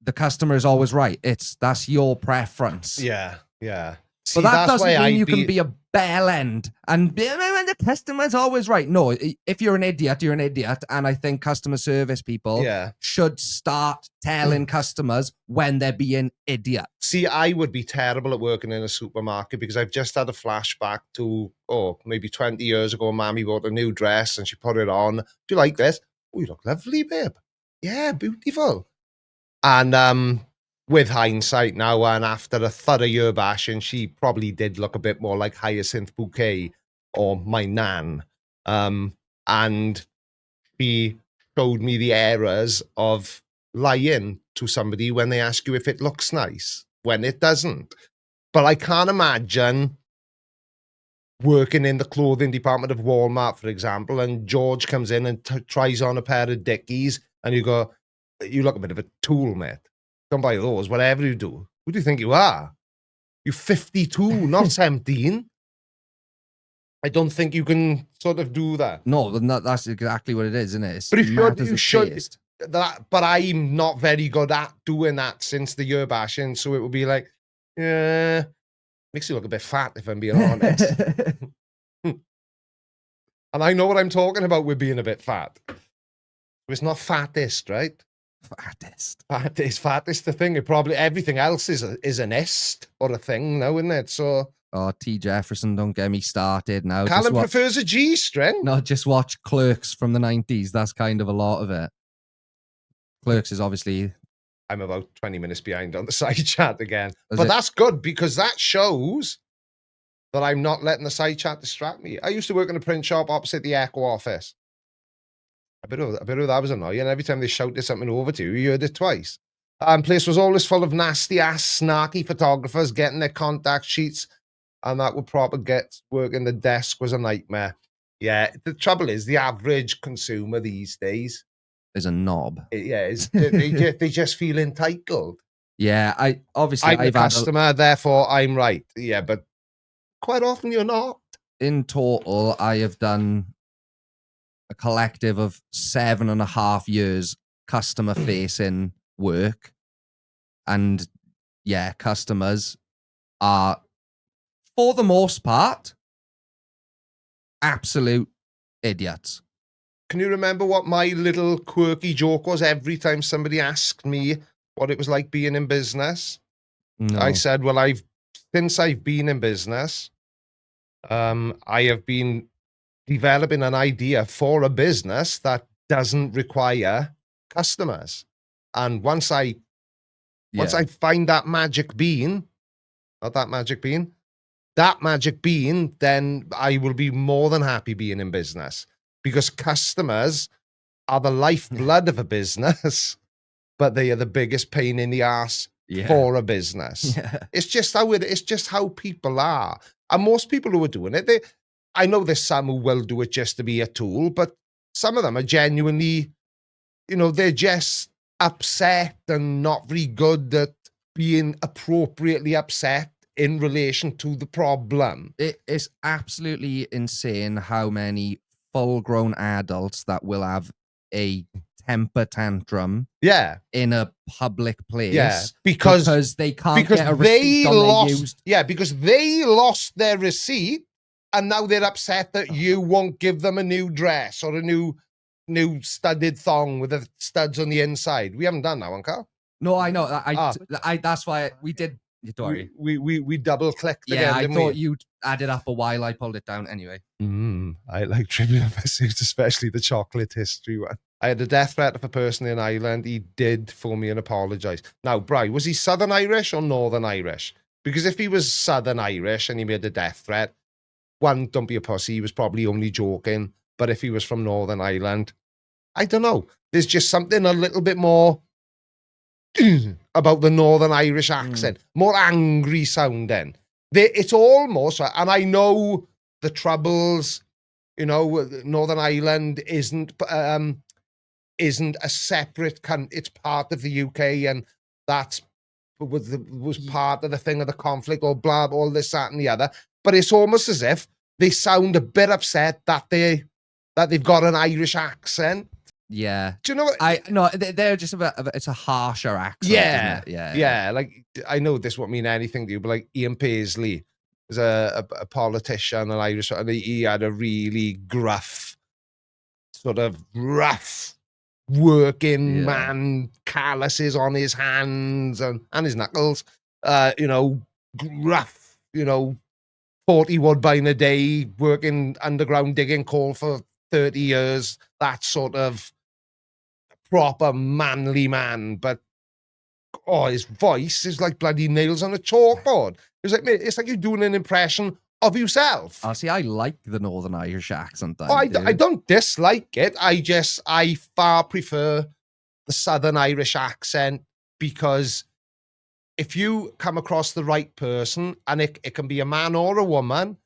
the customer is always right. That's your preference. Yeah, yeah. See, But that that's doesn't why mean you can be a bell end and be, the customer's always right. No, if you're an idiot, you're an idiot. And I think customer service people should start telling customers when they're being idiots. See, I would be terrible at working in a supermarket because I've just had a flashback to, maybe 20 years ago, Mammy bought a new dress and she put it on. Do you like this? Oh, you look lovely, babe. Yeah, beautiful. And with hindsight now, and after a thorough year bashing, she probably did look a bit more like Hyacinth Bouquet or my nan. And she showed me the errors of lying to somebody when they ask you if it looks nice, when it doesn't. But I can't imagine working in the clothing department of Walmart, for example, and George comes in and tries on a pair of Dickies, and you go, you look a bit of a tool, mate. Don't buy those, whatever you do. Who do you think you are? You're 52, not 17. I don't think you can sort of do that. No, that's exactly what it is, isn't it? But you should. But I'm not very good at doing that since the year bashing, so it would be like, yeah, makes you look a bit fat, if I'm being honest. And I know what I'm talking about with being a bit fat. It's not fattest, right? Fattest the thing. It probably everything else is an est or a thing now, isn't it? So T. Jefferson, don't get me started now. Callum prefers a G string. No, just watch Clerks from the 90s. That's kind of a lot of it. Clerks is obviously. I'm about 20 minutes behind on the side chat again. But that's good because that shows that I'm not letting the side chat distract me. I used to work in a print shop opposite the Echo office. I bet that was annoying. Every time they shouted something over to you, you heard it twice. Place was always full of nasty-ass, snarky photographers getting their contact sheets, and that would probably get working the desk was a nightmare. Yeah, the trouble is the average consumer these days is a knob. They just feel entitled. Yeah, I'm a customer, therefore I'm right. Yeah, but quite often you're not. In total, I have done a collective of 7.5 years customer facing work. And yeah, customers are, for the most part, absolute idiots. Can you remember what my little quirky joke was every time somebody asked me what it was like being in business? No. I said, well, since I've been in business, I have been developing an idea for a business that doesn't require customers. And once I find that magic bean, then I will be more than happy being in business, because customers are the lifeblood of a business, but they are the biggest pain in the ass for a business. Yeah. It's just how people are. And most people who are doing it, I know there's some who will do it just to be a tool, but some of them are genuinely, they're just upset and not very good at being appropriately upset in relation to the problem. It is absolutely insane how many full-grown adults that will have a temper tantrum in a public place because they can't get a receipt on their used. Yeah, because they lost their receipt and now they're upset that you won't give them a new dress or a new studded thong with the studs on the inside. We haven't done that one, Carl. No, I know. I that's why we did. Sorry. We double clicked. Yeah, I thought you'd added up a while. I pulled it down anyway. I like Trivial Pursuit, especially the chocolate history one. I had a death threat of a person in Ireland. He did phone me and apologise. Now, Bri, was he Southern Irish or Northern Irish? Because if he was Southern Irish and he made a death threat, one, don't be a pussy. He was probably only joking. But if he was from Northern Ireland, I don't know. There's just something a little bit more about the Northern Irish accent, more angry sounding. It's almost, and I know the Troubles, Northern Ireland isn't a separate country. It's part of the UK, and that's was part of the thing of the conflict, or blah, all this, that, and the other. But it's almost as if they sound a bit upset that they've got an Irish accent. Yeah. Do you know what? No, they're just it's a harsher accent. Yeah. Isn't it? Yeah. Like, I know this won't mean anything to you, but like Ian Paisley was a politician, an Irish, and he had a really gruff, sort of rough working man, calluses on his hands and his knuckles, gruff, 40 wood buying a day, working underground digging coal for 30 years, that sort of proper manly man. But his voice is like bloody nails on a chalkboard. It's like you're doing an impression of yourself. Oh, see, I like the Northern Irish accent. I don't dislike it. I far prefer the Southern Irish accent, because if you come across the right person, and it can be a man or a woman,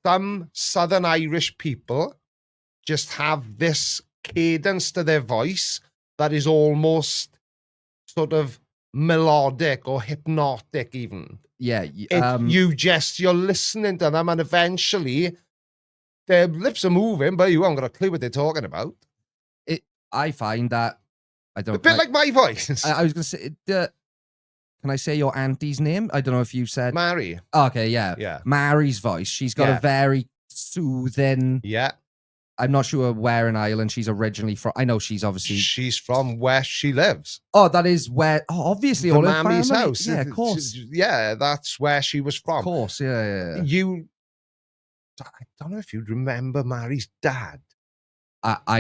some Southern Irish people just have this cadence to their voice that is almost sort of melodic or hypnotic even. Yeah. You're listening to them, and eventually their lips are moving, but you haven't got a clue what they're talking about. I find that I don't. A bit like my voice. I was going to say, can I say your auntie's name? I don't know if you said Mary. Okay, yeah. Yeah. Mary's voice. She's got a very soothing. Yeah. I'm not sure where in Ireland she's originally from. I know she's from where she lives. Oh, that is where. Oh, obviously, from all her Mammy's family. house. Yeah, of course. Yeah, that's where she was from. Of course, yeah. I don't know if you'd remember Mary's dad. The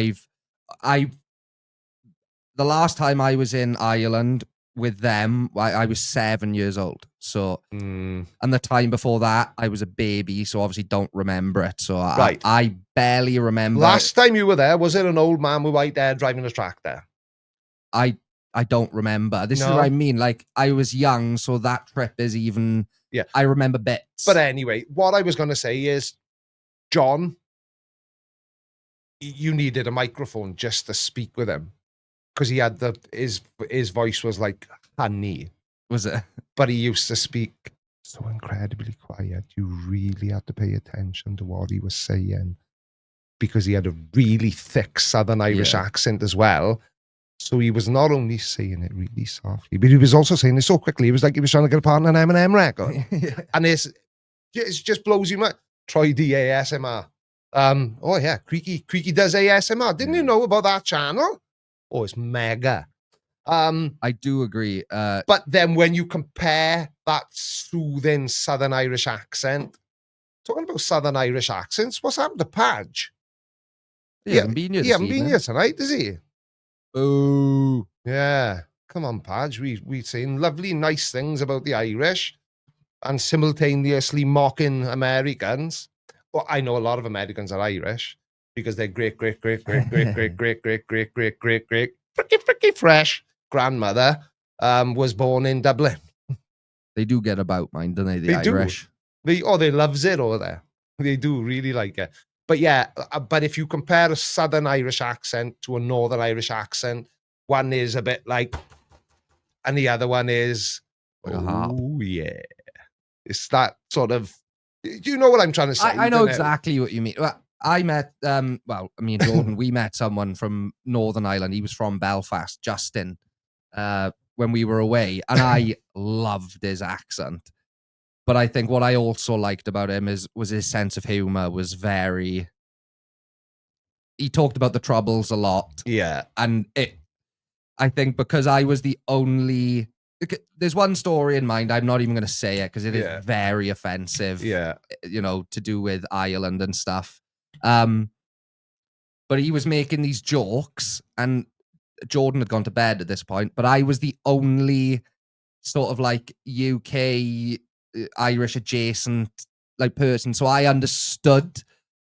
last time I was in Ireland with them, I was 7 years old. So, and the time before that, I was a baby, so obviously don't remember it. So I barely remember. Last time you were there, was it an old man with white hair driving a tractor? I don't remember. This is what I mean. Like, I was young, so that trip is even. Yeah, I remember bits. But anyway, what I was going to say is, John, you needed a microphone just to speak with him, because he had his voice was like honey. Was it? But he used to speak so incredibly quiet. You really had to pay attention to what he was saying, because he had a really thick Southern Irish accent as well. So he was not only saying it really softly, but he was also saying it so quickly. It was like he was trying to get a part in an Eminem record. And it just blows you mind. Troy D ASMR. Oh yeah, Creaky does ASMR. Didn't you know about that channel? Oh, it's mega. I do agree. But then when you compare that soothing Southern Irish accent, talking about Southern Irish accents, what's happened to Padge? He hasn't been here tonight, is he? Oh. Yeah. Come on, Padge. We've seen lovely, nice things about the Irish and simultaneously mocking Americans. Well, I know a lot of Americans are Irish because their great pretty fresh grandmother was born in Dublin. They do get about mine, don't they? The Irish. They loves it over there. They do really like it. But yeah, but if you compare a Southern Irish accent to a Northern Irish accent, one is a bit like, and the other one is, yeah. It's that sort of, do you know what I'm trying to say? I know exactly what you mean. Well, I met, me and Jordan, we met someone from Northern Ireland. He was from Belfast, Justin, when we were away, and I loved his accent. But I think what I also liked about him was his sense of humor was very. He talked about the Troubles a lot. Yeah. And I think because I was the only. There's one story in mind. I'm not even going to say it because it is very offensive. Yeah. To do with Ireland and stuff. But he was making these jokes, and Jordan had gone to bed at this point. But I was the only sort of like UK. Irish adjacent like person, so I understood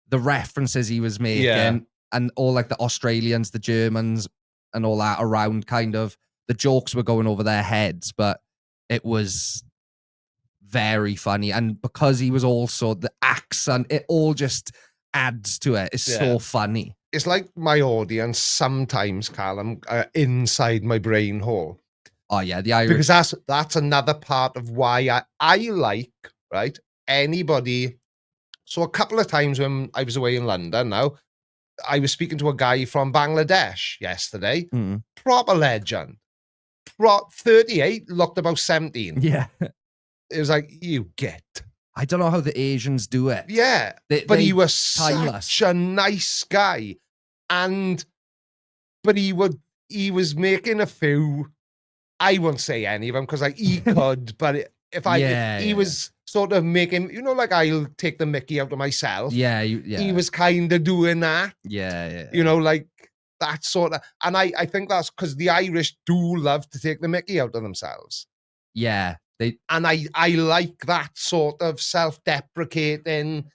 the references he was making, and all like the Australians, the Germans, and all that around. Kind of the jokes were going over their heads, but it was very funny, and because he was also the accent, it all just adds to it. It's so funny. It's like my audience sometimes, Callum, inside my brain hole. Oh yeah, the Irish. Because that's another part of why I like, right, anybody. So a couple of times when I was away in London now, I was speaking to a guy from Bangladesh yesterday. Proper legend. 38, looked about 17. Yeah. It was like, you get. I don't know how the Asians do it. Yeah. But he was timeless. such a nice guy. But he was making a few, I won't say any of them because like he could, but he was sort of making, like I'll take the mickey out of myself. Yeah. He was kind of doing that. Yeah. Like that sort of, and I think that's because the Irish do love to take the mickey out of themselves. Yeah. And I like that sort of self-deprecating,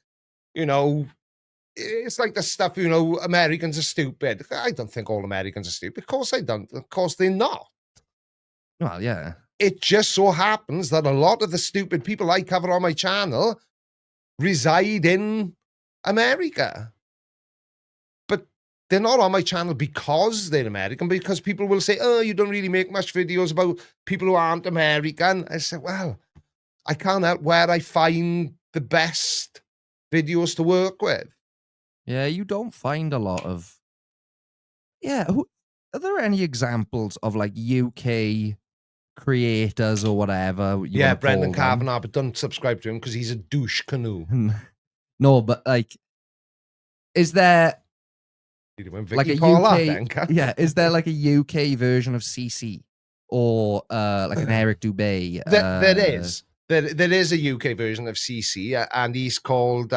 it's like the stuff, Americans are stupid. I don't think all Americans are stupid. Of course I don't. Of course they're not. Well, yeah. It just so happens that a lot of the stupid people I cover on my channel reside in America. But they're not on my channel because they're American, because people will say, oh, you don't really make much videos about people who aren't American. I said, well, I can't help where I find the best videos to work with. Yeah, you don't find a lot of... Yeah, are there any examples of like UK creators or whatever? Yeah, Brendan Kavanagh, but don't subscribe to him because he's a douche canoe. No, but like, is there like a UK? Yeah, is there like a UK version of CC or like an Eric Dubé? There is. There is a UK version of CC, and he's called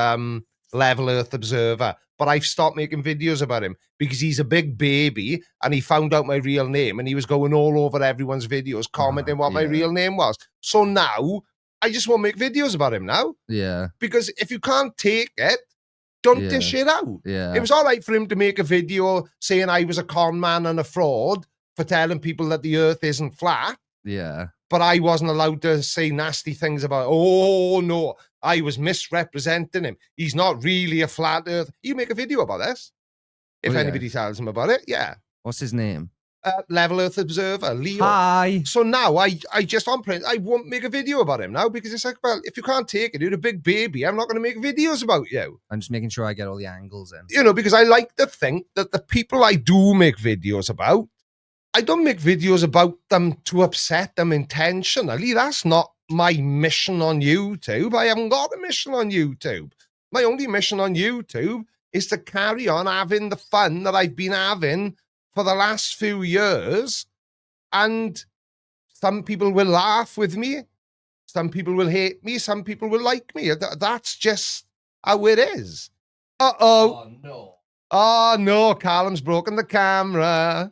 Level Earth Observer. But I've stopped making videos about him because he's a big baby and he found out my real name and he was going all over everyone's videos commenting what my real name was. So now I just won't make videos about him now. Yeah. Because if you can't take it, don't dish it out. Yeah. It was all right for him to make a video saying I was a con man and a fraud for telling people that the earth isn't flat. Yeah. But I wasn't allowed to say nasty things about, oh, no, I was misrepresenting him. He's not really a flat earth. You make a video about this. If anybody tells him about it, yeah. What's his name? Level Earth Observer, Leo. Hi. So now I just on print, I won't make a video about him now because it's like, well, if you can't take it, you're a big baby. I'm not going to make videos about you. I'm just making sure I get all the angles in. Because I like to think that the people I do make videos about, I don't make videos about them to upset them intentionally. That's not my mission on YouTube. I haven't got a mission on YouTube. My only mission on YouTube is to carry on having the fun that I've been having for the last few years. And some people will laugh with me. Some people will hate me. Some people will like me. That's just how it is. Uh-oh. Oh, no. Oh, no. Callum's broken the camera.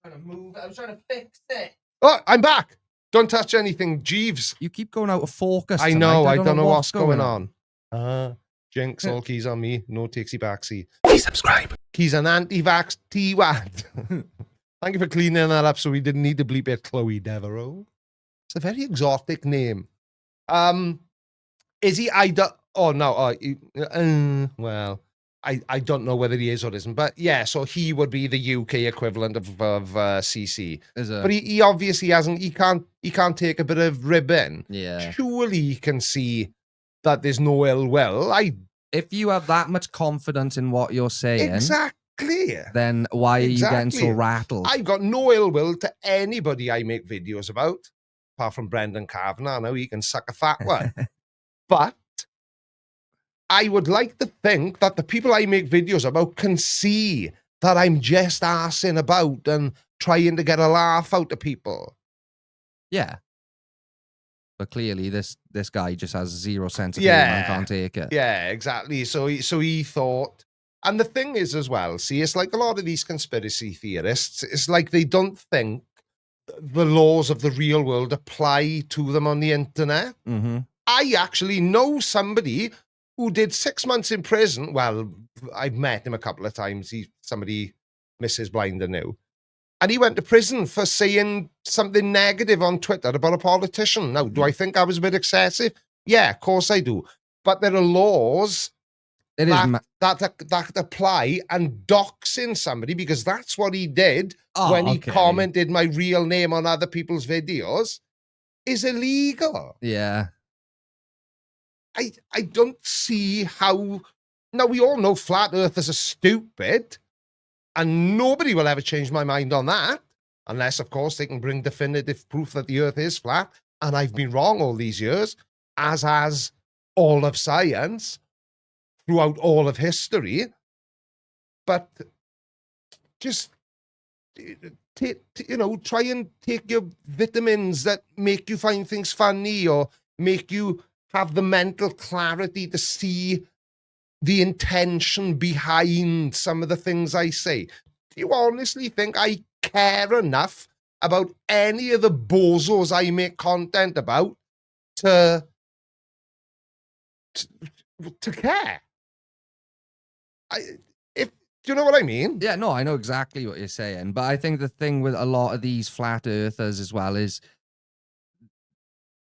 I was trying to fix it. Oh, I'm back. Don't touch anything, Jeeves. You keep going out of focus. I know. I don't know what's going on. Jinx, all keys on me. No takesy backsy. Please subscribe. He's an anti-vax T-Wad. Thank you for cleaning that up so we didn't need to bleep it, Chloe Devereaux. It's a very exotic name. Is he? Oh, no. Well, I don't know whether he is or isn't, but yeah, so he would be the UK equivalent of CC. But he obviously hasn't. He can't take a bit of ribbon. Yeah. Surely he can see that there's no ill will. If you have that much confidence in what you're saying, exactly, then why are you getting so rattled? I've got no ill will to anybody I make videos about, apart from Brendan Kavanagh. I know he can suck a fat one, but I would like to think that the people I make videos about can see that I'm just arsing about and trying to get a laugh out of people. Yeah. But clearly this guy just has zero sense of humor and can't take it. Yeah, exactly. So he thought, and the thing is as well, see, it's like a lot of these conspiracy theorists, it's like they don't think the laws of the real world apply to them on the internet. Mm-hmm. I actually know somebody who did 6 months in prison. Well, I've met him a couple of times. Somebody Mrs. Blinder knew. And he went to prison for saying something negative on Twitter about a politician. Now, do I think I was a bit excessive? Yeah, of course I do. But there are laws that apply, and doxing somebody, because that's what he did when he commented my real name on other people's videos, is illegal. Yeah. I don't see how Now, we all know flat earthers are stupid, and nobody will ever change my mind on that, unless, of course, they can bring definitive proof that the earth is flat, and I've been wrong all these years, as has all of science throughout all of history. But just, try and take your vitamins that make you find things funny or make you have the mental clarity to see the intention behind some of the things I say. Do you honestly think I care enough about any of the bozos I make content about to care? Do you know what I mean? Yeah, no, I know exactly what you're saying. But I think the thing with a lot of these flat earthers as well is,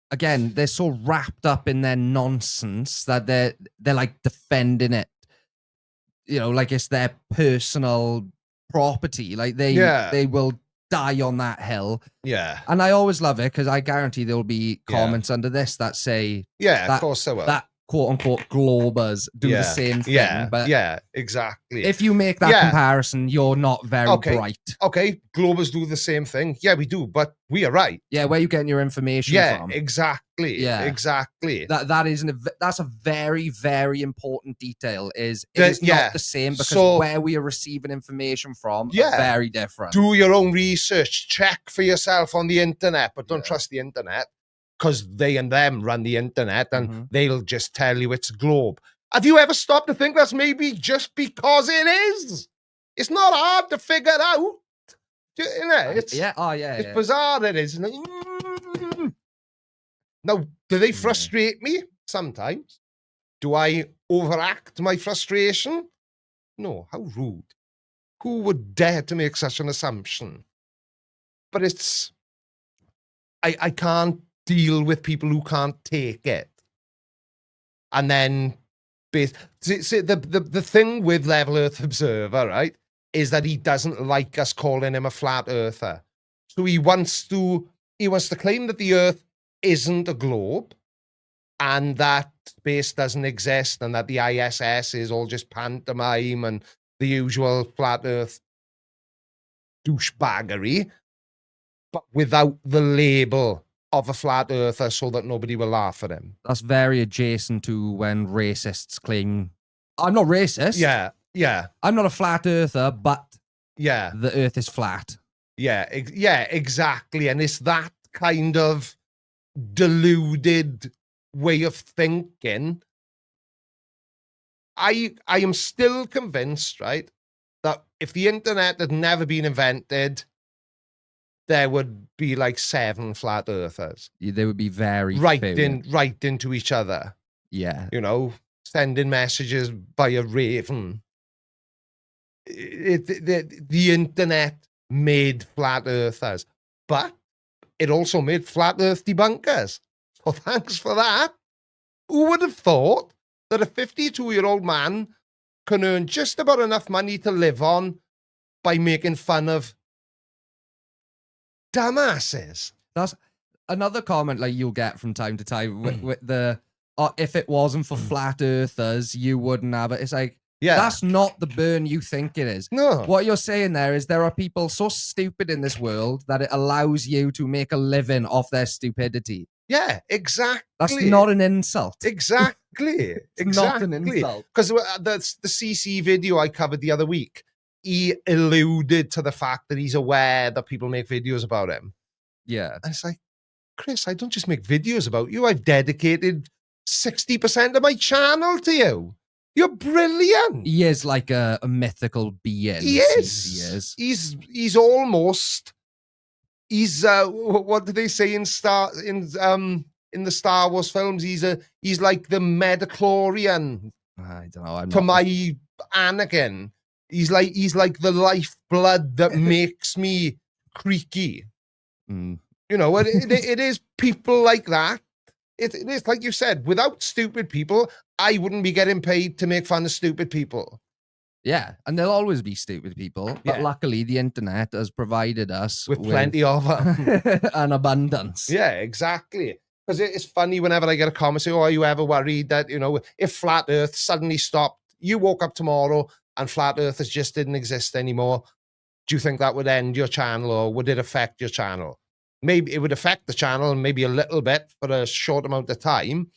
again, they're so wrapped up in their nonsense that they're like defending it. Like it's their personal property. Like they will die on that hill. Yeah. And I always love it because I guarantee there'll be comments under this that say, of course there will. That quote unquote globers do the same thing. But exactly. If you make that comparison, you're not very bright. Okay, globers do the same thing. Yeah, we do, but we are right. Yeah, where are you getting your information from? Exactly. Yeah, exactly. That's a very, very important detail. It is not the same because where we are receiving information from are very different. Do your own research. Check for yourself on the internet, but don't trust the internet, because they and them run the internet and they'll just tell you it's globe. Have you ever stopped to think that's maybe just because it is? It's not hard to figure out. It's bizarre, it is. Now, do they frustrate me? Sometimes. Do I overact my frustration? No, how rude. Who would dare to make such an assumption? But it's... I can't deal with people who can't take it. And then the thing with Level Earth Observer, right, is that he doesn't like us calling him a flat earther. So he wants to claim that the earth isn't a globe and that space doesn't exist and that the ISS is all just pantomime and the usual flat earth douchebaggery, but without the label of a flat earther so that nobody will laugh at him. That's very adjacent to when racists claim, I'm not racist. Yeah. I'm not a flat earther, but the earth is flat. Yeah, exactly. And it's that kind of deluded way of thinking. I am still convinced, right, that if the internet had never been invented, there would be like 7 flat earthers. They would be very right into each other. Yeah. Sending messages by a raven. The internet made flat earthers, but it also made flat earth debunkers. So thanks for that. Who would have thought that a 52-year-old man can earn just about enough money to live on by making fun of dumbasses? That's another comment like you'll get from time to time with the if it wasn't for flat earthers, you wouldn't have it. It's like, that's not the burn you think it is. No. What you're saying there is there are people so stupid in this world that it allows you to make a living off their stupidity. Yeah, exactly. That's not an insult. Exactly. Not an insult. Because the CC video I covered the other week, he alluded to the fact that he's aware that people make videos about him. Yeah. And it's like, Chris, I don't just make videos about you. I've dedicated 60% of my channel to you. You're brilliant. He is like a mythical being. He is. He's almost. He's what do they say in the Star Wars films? He's like the Metachlorian. I don't know. To my Anakin. He's like the lifeblood that makes me creaky. It is people like that. It is like you said, without stupid people, I wouldn't be getting paid to make fun of stupid people. Yeah, and there'll always be stupid people. But luckily, the internet has provided us with plenty of them. An abundance. Yeah, exactly. Because it's funny whenever I get a comment, say, "Oh, are you ever worried that if flat Earth suddenly stopped you woke up tomorrow and flat earthers just didn't exist anymore, do you think that would end your channel, or would it affect your channel? Maybe it would affect the channel, maybe a little bit for a short amount of time.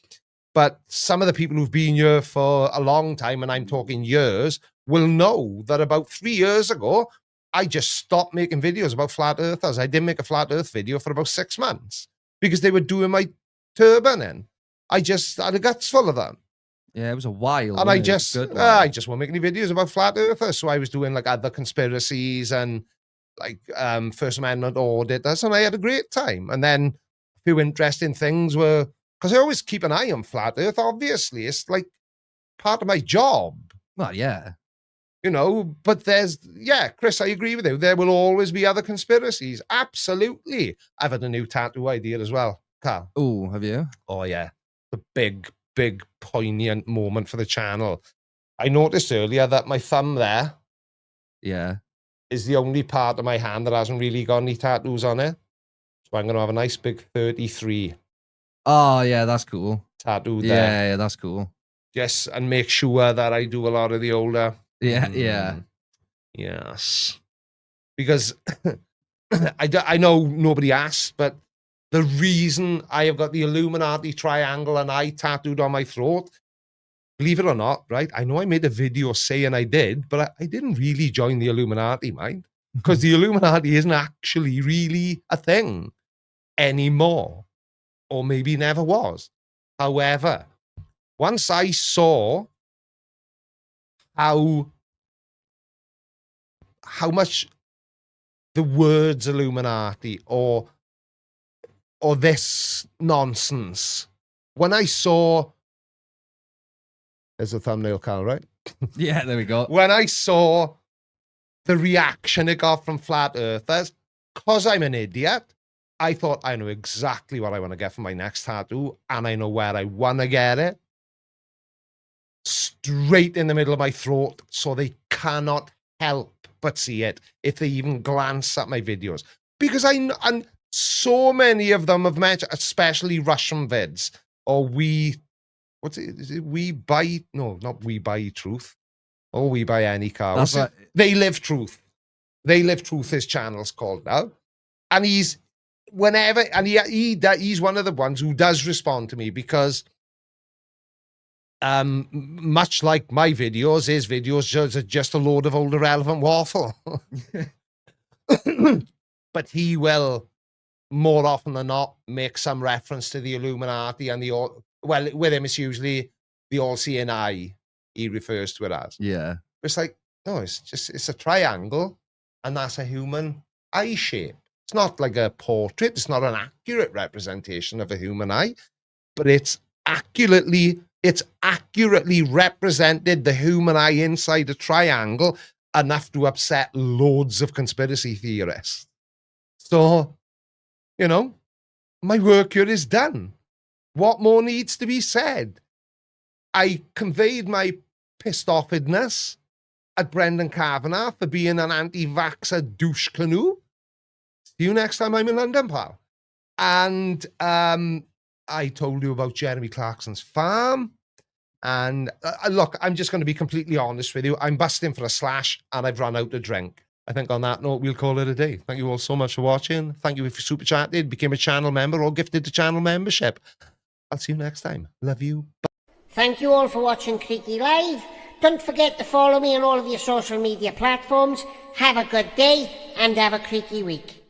But some of the people who've been here for a long time, and I'm talking years, will know that about 3 years ago, I just stopped making videos about flat earthers. I didn't make a flat earth video for about 6 months because they were doing my turban in. I just had a guts full of them. Yeah, it was a while. And I just won't make any videos about flat earthers. So I was doing like other conspiracies and like First Amendment auditors, and I had a great time. And then a few interesting things were, because I always keep an eye on flat earth, obviously. It's like part of my job. Well, yeah. You know, but Chris, I agree with you. There will always be other conspiracies. Absolutely. I've had a new tattoo idea as well, Carl. Oh, have you? Oh, yeah. The big, poignant moment for the channel. I noticed earlier that my thumb there is the only part of my hand that hasn't really got any tattoos on it. So I'm going to have a nice big 33. Oh, yeah, that's cool. Tattoo there. Yeah, that's cool. Yes, and make sure that I do a lot of the older. Yeah. Yes. Because I know nobody asked, but the reason I have got the Illuminati triangle and I tattooed on my throat, believe it or not, right? I know I made a video saying I did, but I didn't really join the Illuminati, mind. Because the Illuminati isn't actually really a thing anymore. Or maybe never was. However, once I saw how much the words Illuminati or this nonsense, when I saw, there's a thumbnail, Carl, right? Yeah, there we go. When I saw the reaction it got from flat earthers, because I'm an idiot, I thought I know exactly what I want to get for my next tattoo, and I know where I want to get it. Straight in the middle of my throat, so they cannot help but see it if they even glance at my videos. Because and so many of them have met, especially Russian vids, or We Buy Truth, or We Buy Any Car. Right. They Live Truth. They Live Truth, his channel's called now. And he's one of the ones who does respond to me, because much like my videos, his videos are just a load of old irrelevant waffle. But he will, more often than not, make some reference to the Illuminati and with him it's usually the all-seeing eye he refers to it as. Yeah. It's like, no, it's a triangle, and that's a human eye shape. It's not like a portrait. It's not an accurate representation of a human eye, but it's accurately represented the human eye inside a triangle enough to upset loads of conspiracy theorists. So, you know, my work here is done. What more needs to be said? I conveyed my pissed offedness at Brendan Kavanagh for being an anti-vaxxer douche canoe. See you next time I'm in London, pal. And I told you about Jeremy Clarkson's farm. And look, I'm just going to be completely honest with you. I'm busting for a slash and I've run out of drink. I think on that note, we'll call it a day. Thank you all so much for watching. Thank you if you super chatted, became a channel member, or gifted the channel membership. I'll see you next time. Love you. Bye. Thank you all for watching Creaky Live. Don't forget to follow me on all of your social media platforms. Have a good day and have a creaky week.